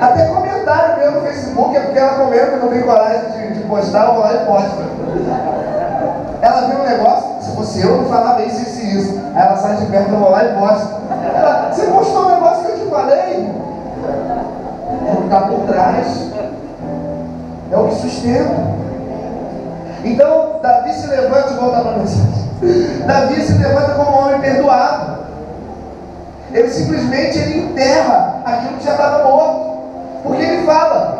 Até comentário meu no Facebook, é porque ela comenta, não tem coragem de postar, eu vou lá e posto. Ela viu um negócio, se fosse eu, não falava isso e isso. Aí ela sai de perto, eu vou lá e posto. Ela, você postou um negócio que eu te falei? É o que está por trás. É o que sustenta. Então, Davi se levanta, e volta para a mensagem. Davi se levanta como um homem perdoado. Ele simplesmente enterra aquilo que já estava morto. Porque ele fala,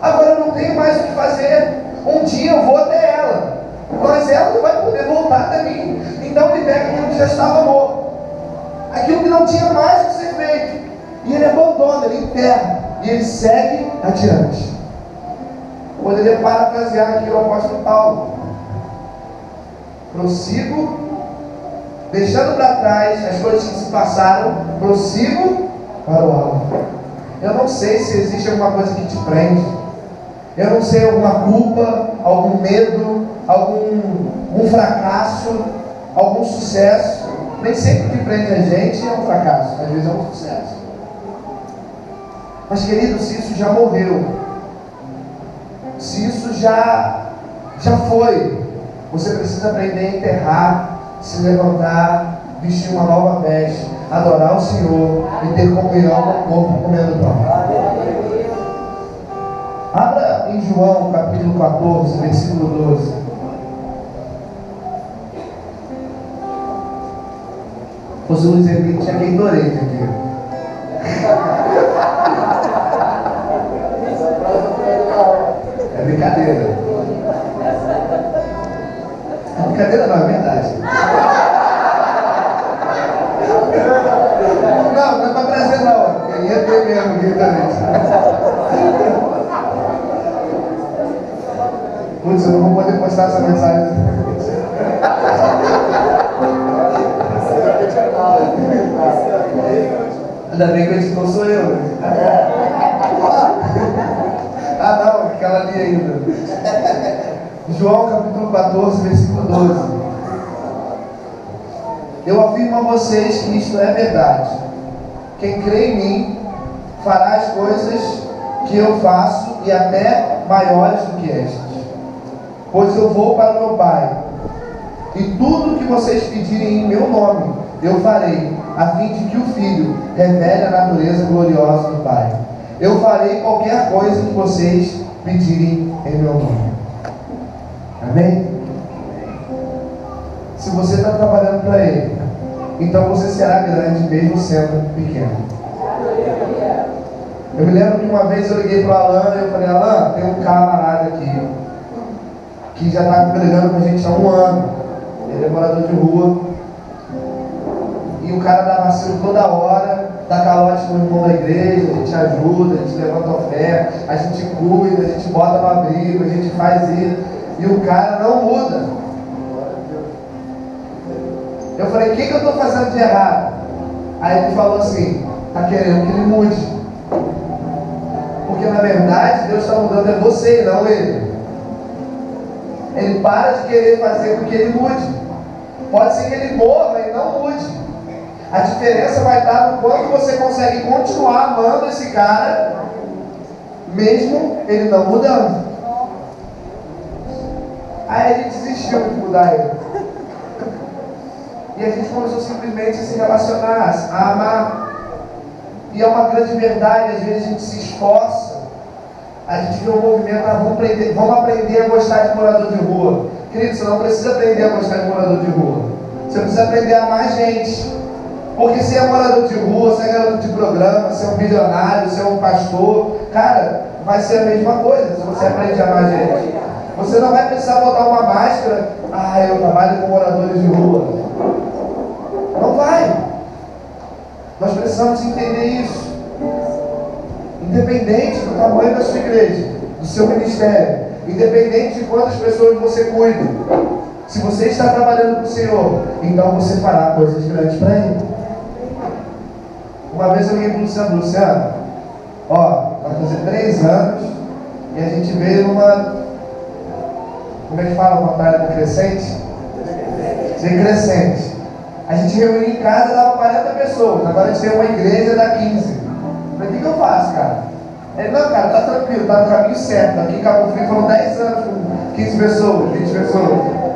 agora eu não tenho mais o que fazer. Um dia eu vou até ela, mas ela não vai poder voltar até mim. Então ele pega aquilo que já estava morto, aquilo que não tinha mais o que ser feito, e ele abandona, ele enterra, e ele segue adiante. Poderia parafrasear aqui o apóstolo Paulo: prossigo, deixando para trás as coisas que se passaram, prossigo para o alvo. Eu não sei se existe alguma coisa que te prende. Eu não sei, alguma culpa, algum medo, algum fracasso, algum sucesso. Nem sempre o que prende a gente é um fracasso, às vezes é um sucesso. Mas, querido, se isso já morreu, se isso já foi, você precisa aprender a enterrar, se levantar, vestir uma nova veste, adorar o Senhor e ter comunhão com o corpo comendo pão. Abra em João capítulo 14, versículo 12. Fosse o Luiz Henrique, tinha quem adorei aqui. É brincadeira. É brincadeira, não, é verdade. Não é pra trazer não. Eu ia ter mesmo aqui também. Putz, eu não vou poder postar essa mensagem. Ainda bem que o editor sou eu. Ah não, aquela ali ainda. João capítulo 14, versículo 12. Eu afirmo a vocês que isto é verdade. Quem crê em mim fará as coisas que eu faço e até maiores do que estas. Pois eu vou para o meu Pai, e tudo que vocês pedirem em meu nome, eu farei, a fim de que o Filho revele a natureza gloriosa do Pai. Eu farei qualquer coisa que vocês pedirem em meu nome. Amém? Se você está trabalhando para Ele, então você será grande mesmo sendo pequeno. Eu me lembro que uma vez eu liguei para o Alan e eu falei: Alan, tem um camarada aqui que já está congregando com a gente há 1 ano. Ele é morador de rua. E o cara dá vacilo toda hora, dá calote no irmão da igreja, a gente ajuda, a gente levanta oferta, a gente cuida, a gente bota no abrigo, a gente faz isso. E o cara não muda. Eu falei: o que eu estou fazendo de errado? Aí ele falou assim: está querendo que ele mude. Porque na verdade Deus está mudando é você e não ele. Ele para de querer fazer com que ele mude. Pode ser que ele morra e não mude. A diferença vai estar no quanto você consegue continuar amando esse cara, mesmo ele não mudando. Aí a gente desistiu de mudar ele. E a gente começou simplesmente a se relacionar, a amar. E é uma grande verdade, às vezes a gente se esforça. A gente vê um movimento, vamos aprender a gostar de morador de rua. Querido, você não precisa aprender a gostar de morador de rua. Você precisa aprender a amar gente. Porque se é morador de rua, se é garoto de programa, se é um bilionário, se é um pastor, cara, vai ser a mesma coisa se você aprende a amar gente. Você não vai precisar botar uma máscara: ah, eu trabalho com moradores de rua. Não vai. Nós precisamos entender isso. Independente do tamanho da sua igreja, do seu ministério, independente de quantas pessoas você cuida, se você está trabalhando para o Senhor, então você fará coisas grandes para Ele. Uma vez eu liguei para o Luciano: ó, vai fazer 3 anos e a gente veio numa, como é que fala, uma batalha decrescente? Decrescente. A gente reuniu em casa, dava 40 pessoas, agora a gente tem uma igreja, dá 15. Eu falei: o que eu faço, cara? Ele, não, cara, tá tranquilo, tá no caminho certo. Aqui em Cabo Frio foram 10 anos com 15 pessoas, 20 pessoas.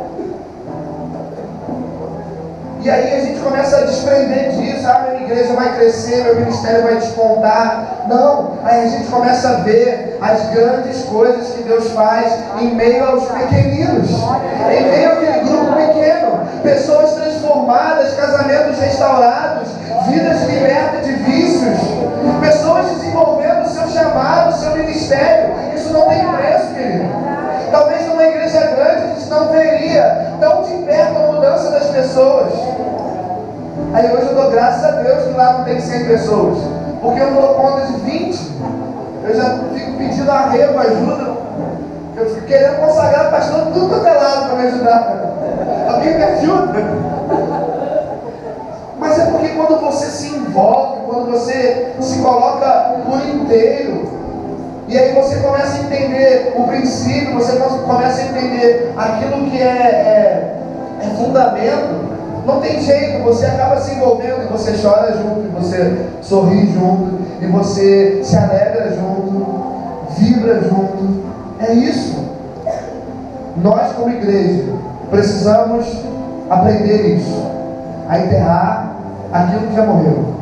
E aí a gente começa a desprender disso, minha igreja vai crescer, meu ministério vai despontar. Não, aí a gente começa a ver as grandes coisas que Deus faz em meio aos pequeninos, em meio àquele grupo pequeno, pessoas transformadas, casamentos restaurados, vidas libertas de vícios, pessoas desenvolvendo o seu chamado, o seu ministério. Isso não tem preço, querido. Talvez numa igreja grande a gente não veria tão de perto a mudança das pessoas. Aí hoje eu dou graças a Deus que lá não tem 100 pessoas, porque eu não dou conta de 20. Eu já fico pedindo arrego, ajuda. Eu fico querendo consagrar o pastor tudo quanto é lado para me ajudar. Alguém me ajuda? Mas é porque quando você se envolve, quando você se coloca por inteiro, e aí você começa a entender o princípio, você começa a entender aquilo que é fundamento, não tem jeito, você acaba se envolvendo, e você chora junto, e você sorri junto, e você se alegra junto, vibra junto. É isso. Nós como igreja precisamos aprender isso, a enterrar aquilo que já morreu.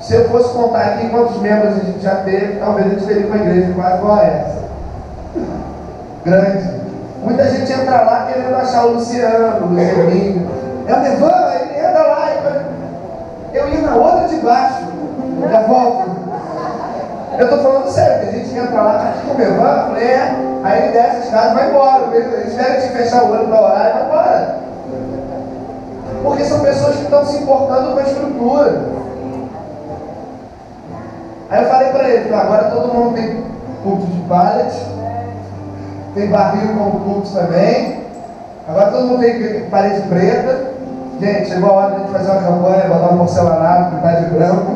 Se eu fosse contar aqui quantos membros a gente já teve, talvez a gente teria uma igreja quase igual a essa. Grande. Muita gente entra lá querendo achar o Luciano, o Lucianinho. É o Nevan, ele entra lá. Eu ia na outra de baixo, da volta. Eu estou falando sério, que a gente entra lá, aqui com o Nevan, falei, aí ele desce as casas e vai embora. Eles esperam te fechar o olho para orar e vai embora. Porque são pessoas que estão se importando com a estrutura. Aí eu falei para ele, agora todo mundo tem culto de pallet, tem barril como culto também, agora todo mundo tem parede preta. Gente, chegou a hora de a gente fazer uma campanha, botar um porcelanato, pintar de branco.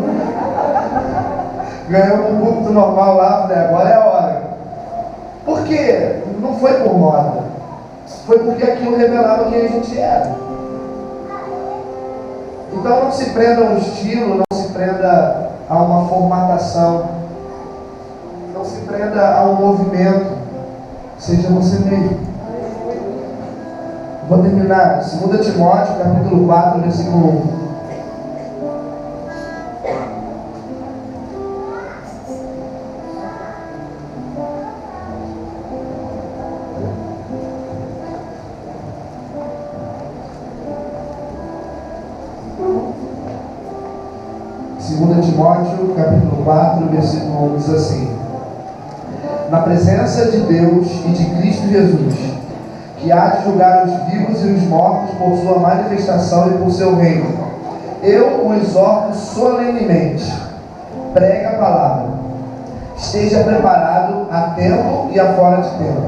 Ganhamos um culto normal lá, falei, agora é a hora. Por quê? Não foi por moda, foi porque aquilo revelava quem a gente era. Então não se prenda a um estilo, não se prenda a uma formatação, não se prenda a um movimento, seja você mesmo. Vou terminar, 2 Timóteo, capítulo 4, versículo 1. Timóteo, capítulo 4, versículo 1 diz assim: na presença de Deus e de Cristo Jesus, que há de julgar os vivos e os mortos por sua manifestação e por seu reino, eu o exorto solenemente, pregue a palavra, esteja preparado a tempo e a fora de tempo,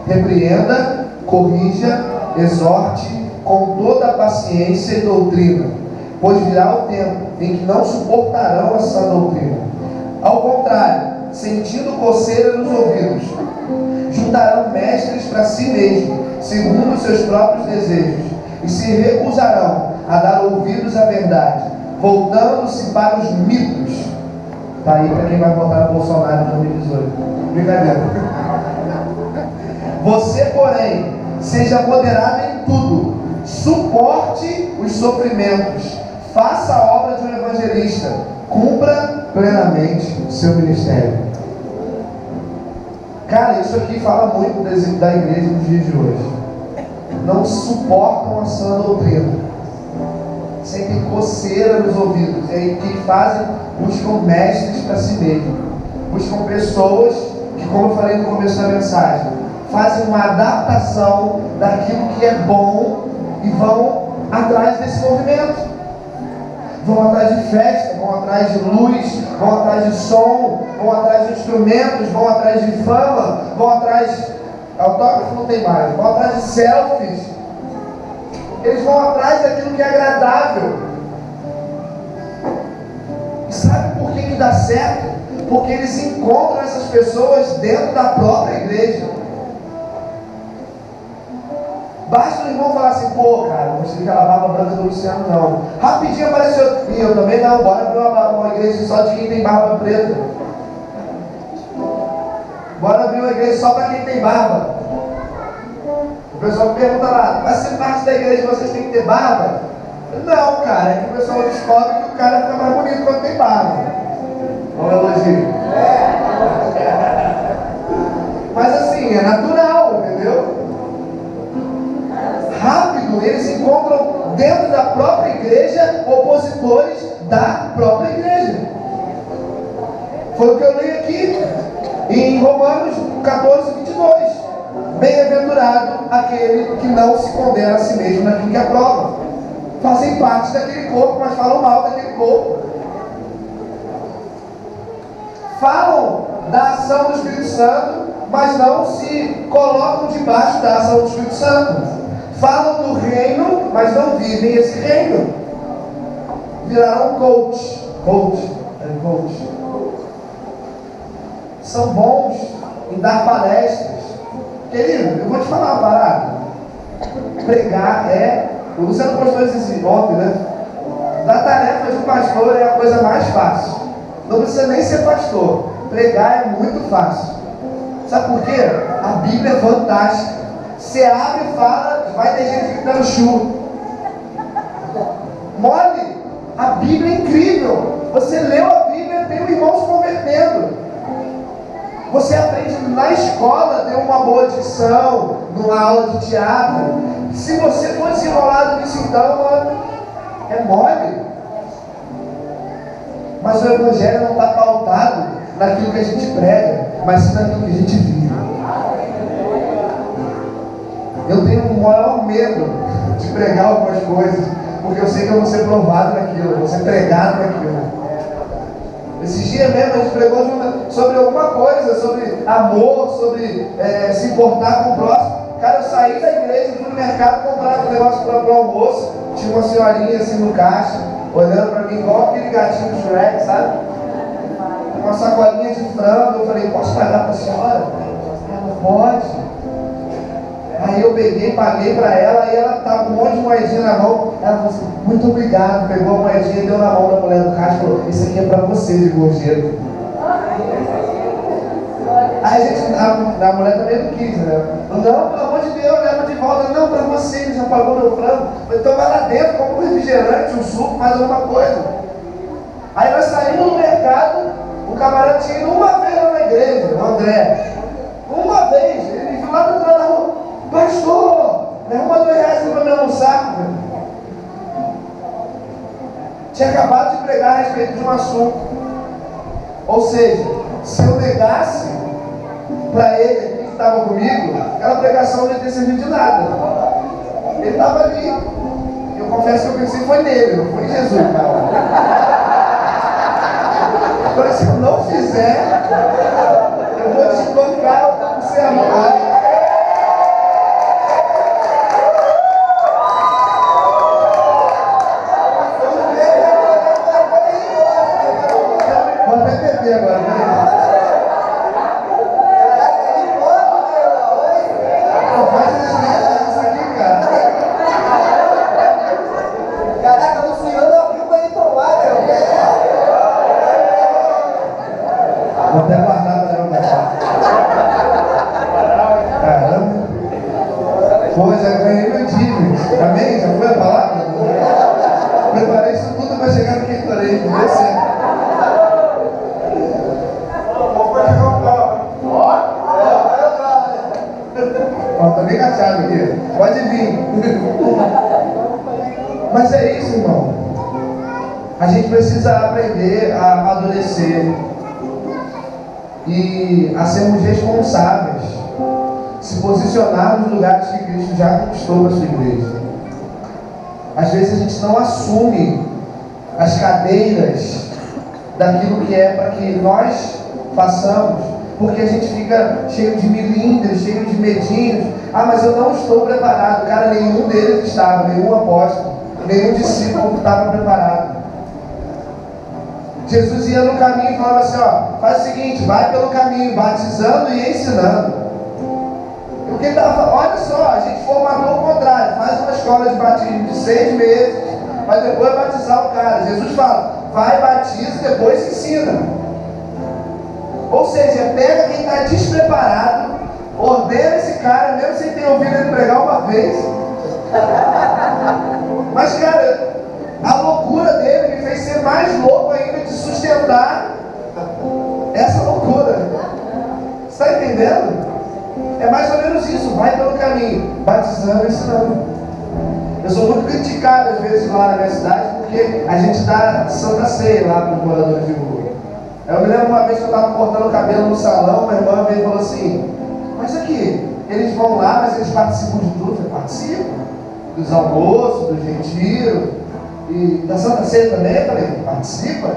repreenda, corrija, exorte com toda a paciência e doutrina, pois virá o tempo em que não suportarão essa doutrina. Ao contrário, sentindo coceira nos ouvidos, juntarão mestres para si mesmos, segundo os seus próprios desejos, e se recusarão a dar ouvidos à verdade, voltando-se para os mitos. Está aí para quem vai votar no Bolsonaro em 2018. Brincadeira. Você, porém, seja moderado em tudo, suporte os sofrimentos, faça a obra de um evangelista, cumpra plenamente o seu ministério. Cara, isso aqui fala muito da igreja dos dias de hoje. Não suportam a sã doutrina, sentem coceira nos ouvidos, e que fazem, buscam mestres para si mesmos, buscam pessoas que, como eu falei no começo da mensagem, fazem uma adaptação daquilo que é bom e vão atrás desse movimento. Vão atrás de festa, vão atrás de luz, vão atrás de som, vão atrás de instrumentos, vão atrás de fama, vão atrás... autógrafo não tem mais, vão atrás de selfies. Eles vão atrás daquilo que é agradável. E sabe por que dá certo? Porque eles encontram essas pessoas dentro da própria igreja. Basta o irmão falar assim, pô, cara, não precisa aquela barba branca do Luciano, não. Rapidinho apareceu, e eu também não, bora abrir uma igreja só de quem tem barba preta. Bora abrir uma igreja só para quem tem barba. O pessoal pergunta lá, vai ser parte da igreja, vocês têm que ter barba? Não, cara, é que o pessoal descobre que o cara fica mais bonito quando tem barba. Vamos elogio. Mas assim, é natural, entendeu? Rápido, eles encontram dentro da própria igreja opositores da própria igreja. Foi o que eu li aqui em Romanos 14, 22. Bem-aventurado aquele que não se condena a si mesmo naquilo que aprova. Fazem parte daquele corpo, mas falam mal daquele corpo. Falam da ação do Espírito Santo, mas não se colocam debaixo da ação do Espírito Santo. Falam do reino, mas não vivem esse reino. Viraram coach. São bons em dar palestras. Querido, eu vou te falar uma parada. Pregar o Luciano postou isso ontem, né? Da tarefa de pastor é a coisa mais fácil. Não precisa nem ser pastor. Pregar é muito fácil. Sabe por quê? A Bíblia é fantástica. Você abre e fala, vai ter gente que dando chuva. Mole! A Bíblia é incrível. Você leu a Bíblia, tem um irmão se convertendo. Você aprende na escola, ter uma boa dicção, numa aula de teatro. Se você for desenrolado nisso, então, mano, é mole. Mas o Evangelho não está pautado naquilo que a gente prega, mas sim naquilo que a gente vive. Eu tenho o maior medo de pregar algumas coisas, porque eu sei que eu vou ser provado naquilo, eu vou ser pregado naquilo. Esses dias mesmo a gente pregou sobre alguma coisa, sobre amor, sobre se importar com o próximo. Cara, eu saí da igreja, fui no mercado comprar um negócio para o almoço. Tinha uma senhorinha assim no caixa, olhando para mim igual aquele gatinho do Shrek, sabe? Uma sacolinha de frango. Eu falei, posso pagar para a senhora? Ela, pode. Aí eu peguei, paguei para ela, e ela estava com um monte de moedinha na mão. Ela falou assim, muito obrigado. Pegou a moedinha e deu na mão da mulher do caixa e falou, isso aqui é para você, de gorjeta. Aí a mulher também não quis, né? Não, pelo amor de Deus, leva de volta. Não, para você, ele já pagou meu frango. Então vai lá dentro, compra um refrigerante, um suco, faz alguma coisa. Aí nós saímos no mercado, o camarada tinha ido uma vez lá na igreja, o André. Uma vez, ele viu lá do outro lado da rua, pastor, me arruma R$2 para me almoçar. Tinha acabado de pregar a respeito de um assunto. Ou seja, se eu negasse para ele que estava comigo, aquela pregação não ia ter servido de nada. Ele estava ali. Eu confesso que eu pensei foi nele, não foi em Jesus, cara. Agora, se eu não fizer, eu vou desbancar o sermão. Vou até beber agora, né? Vou até guardar para não gastar. Caramba. Pô, já ganhei meu dia. Amém? Já foi a palavra? Preparei isso tudo para chegar no Gatorade. Deu certo. Ó, tá bem gachado aqui. Pode vir. Mas é isso, irmão. A gente precisa aprender a amadurecer e a sermos responsáveis, se posicionar nos lugares que Cristo já conquistou para a sua igreja. Às vezes a gente não assume as cadeiras daquilo que é para que nós façamos, porque a gente fica cheio de milímetros, cheio de medinhos. Ah, mas eu não estou preparado. Cara, nenhum deles estava, nenhum apóstolo, nenhum discípulo estava preparado. Jesus ia no caminho e falava assim, ó, faz o seguinte, vai pelo caminho, batizando e ensinando. E o que ele estava falando? Olha só, a gente formatou o contrário, faz uma escola de batismo de 6 meses, mas depois batizar o cara. Jesus fala, vai, batiza, depois ensina. Ou seja, pega quem está despreparado, ordena esse cara, mesmo sem ter ouvido ele pregar uma vez. Mas, cara, a loucura dele me fez ser mais louco ainda de sustentar essa loucura. Você está entendendo? É mais ou menos isso, vai pelo caminho, batizando e ensinando. Eu sou muito criticado às vezes lá na minha cidade, porque a gente dá Santa Ceia lá para os moradores de rua. Eu me lembro uma vez que eu estava cortando o cabelo no salão, uma irmã veio e falou assim: mas aqui, eles vão lá, mas eles participam de tudo. Eu participam dos almoços, dos retiros, e da Santa Ceia também. Eu falei: participa?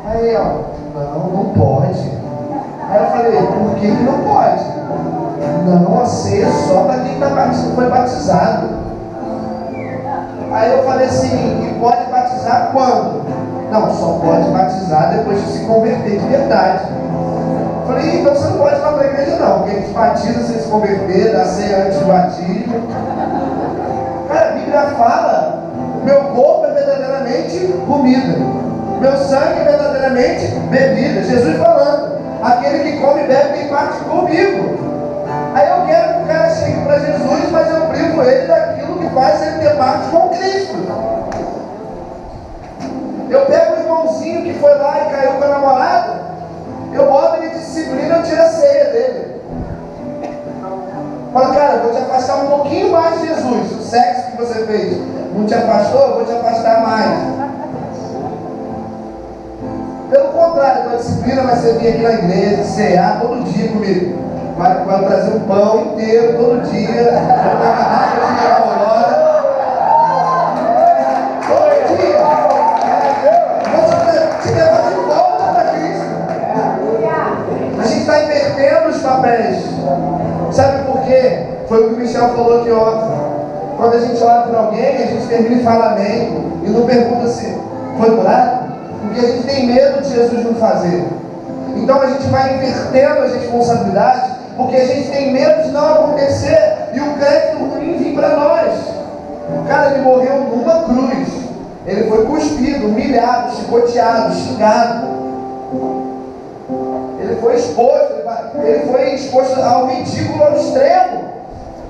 Aí, ó, não pode. Aí eu falei: por que não pode? Não, a ceia só para quem foi batizado. Aí eu falei assim: e pode batizar quando? Não, só pode batizar depois de se converter de verdade. Eu falei: então você não pode ir lá para a igreja não, porque a gente batiza sem se converter, dá ceia antes do batismo. Cara, a Bíblia fala: meu corpo é verdadeiramente comida, meu sangue é verdadeiramente bebida. Jesus falando: aquele que come e bebe tem parte comigo. Aí eu quero que o cara chegue para Jesus, mas eu privo ele daquilo que faz ele ter parte com Cristo. Eu pego o irmãozinho que foi lá e caiu com a namorada, eu boto ele de disciplina, eu tiro a ceia dele. Fala: cara, eu vou te afastar um pouquinho mais de Jesus. O sexo que você fez não te afastou, eu vou te afastar mais. Pelo contrário, a disciplina vai ser vir aqui na igreja, cear todo dia comigo. Vai trazer um pão inteiro todo dia, vai dar uma garrafa de Aurora. Todo dia. Vou te levar de volta para Cristo. A gente está invertendo os papéis. Sabe por quê? Foi o que o Michel falou aqui ontem. Quando a gente ora por alguém, a gente termina e fala amém. E não pergunta se foi curado. Porque a gente tem medo de Jesus não fazer. Então a gente vai invertendo as responsabilidades, porque a gente tem medo de não acontecer e o crédito ruim vir para nós. Cara, ele morreu numa cruz. Ele foi cuspido, humilhado, chicoteado, xingado. Ele foi exposto ao ridículo ao extremo.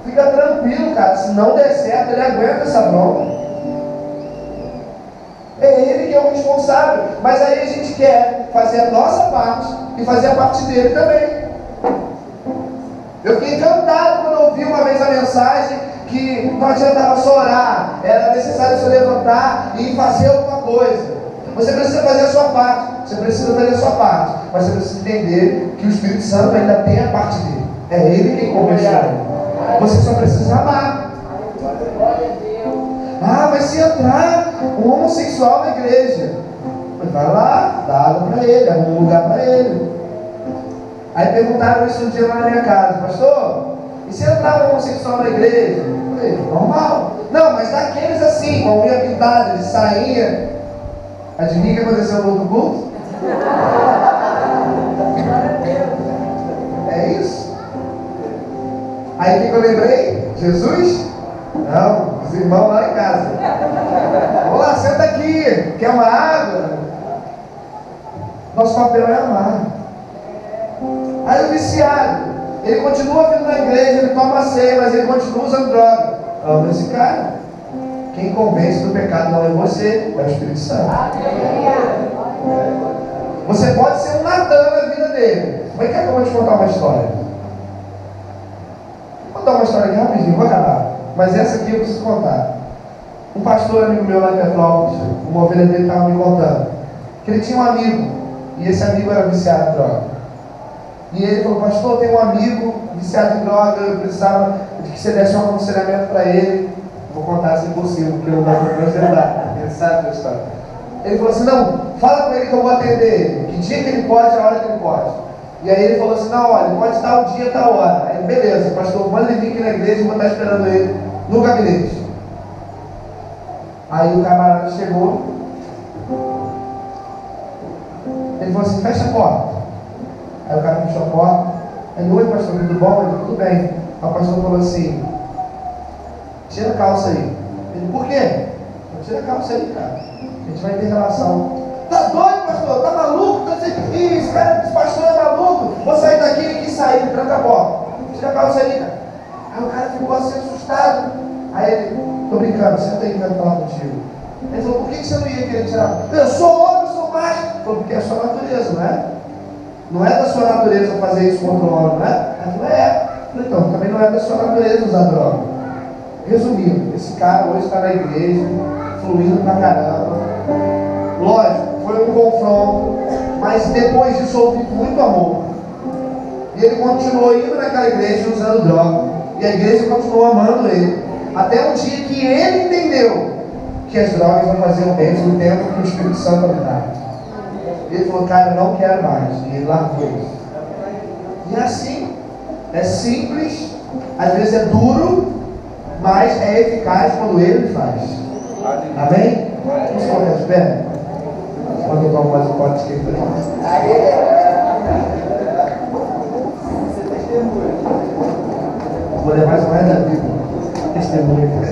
Fica tranquilo, cara. Se não der certo, ele aguenta essa bronca. É ele que é o responsável. Mas aí a gente quer fazer a nossa parte e fazer a parte dele também. Eu fiquei encantado quando eu ouvi uma vez a mensagem que não adiantava só orar, era necessário se levantar e fazer alguma coisa. Você precisa fazer a sua parte, você precisa fazer a sua parte, mas você precisa entender que o Espírito Santo ainda tem a parte dele. É ele quem convenceu. Você só precisa amar. Ah, mas se entrar um homossexual na igreja, vai lá, dá água para ele, arruma um lugar para ele. Aí perguntaram isso um dia lá na minha casa: pastor, e se entrar um homossexual na igreja? Eu falei: normal. Não, mas daqueles assim, com a unha pintada, de sainha. Adivinha o que aconteceu no outro culto? É isso. Aí o que eu lembrei? Jesus? Não, os irmãos lá em casa. Vamos lá, senta aqui. Quer uma água? Nosso papel é amar. Aí o viciado, ele continua vindo na igreja, ele toma ceia, mas ele continua usando droga. Ama esse cara. Quem convence do pecado não é você, é o Espírito Santo. Você pode ser um Natan na vida dele. Mas quer que eu vou te contar uma história? Vou contar uma história aqui rapidinho, vou acabar. Mas essa aqui eu preciso contar. Um pastor amigo meu lá em Petrópolis, uma ovelha dele estava me contando que ele tinha um amigo, e esse amigo era viciado em droga. E ele falou: pastor, eu tenho um amigo viciado em droga, eu precisava de que você desse um aconselhamento para ele. Vou contar se possível, porque eu não dá para ajudar. Ele sabe da história. Ele falou assim: não, fala com ele que eu vou atender ele. Que dia que ele pode, a hora que ele pode. E aí ele falou assim: não, olha, ele pode estar o dia, tal hora. Aí, beleza, pastor, manda ele vir aqui na igreja, eu vou estar esperando ele no gabinete. Aí o camarada chegou. Ele falou assim: fecha a porta. Aí o cara fechou a porta. Aí: oi, pastor, tudo bom? Ele: tudo bem. Aí o pastor falou assim: tira a calça aí. Ele: por quê? Tira a calça aí, cara. A gente vai ter relação. Tá doido, pastor? Tá maluco? Esse pastor é maluco? calça aí, cara. Aí o cara ficou assim assustado. Aí ele, tô brincando, senta aí que eu quero falar contigo. Ele falou, por que você não ia querer tirar? Eu sou homem, eu sou macho. Ele falou, porque é a sua natureza, não é? Não é da sua natureza fazer isso contra o homem, não é? Ele falou, é. Então, também não é da sua natureza usar droga. Resumindo, esse cara hoje está na igreja, fluindo pra caramba. Lógico, foi um confronto, mas depois disso houve muito amor. E ele continuou indo naquela igreja usando droga. E a igreja continuou amando ele. Até um dia que ele entendeu que as drogas não faziam bem no tempo que o Espírito Santo habitava. Ele falou, cara, eu não quero mais. E ele largou isso. E é assim. É simples, às vezes é duro, mas é eficaz quando ele faz. Amém? Vamos colocar de pé? Enquanto eu tomo mais um pote de queijo. Vou ler mais um resto da Bíblia. Testemunho.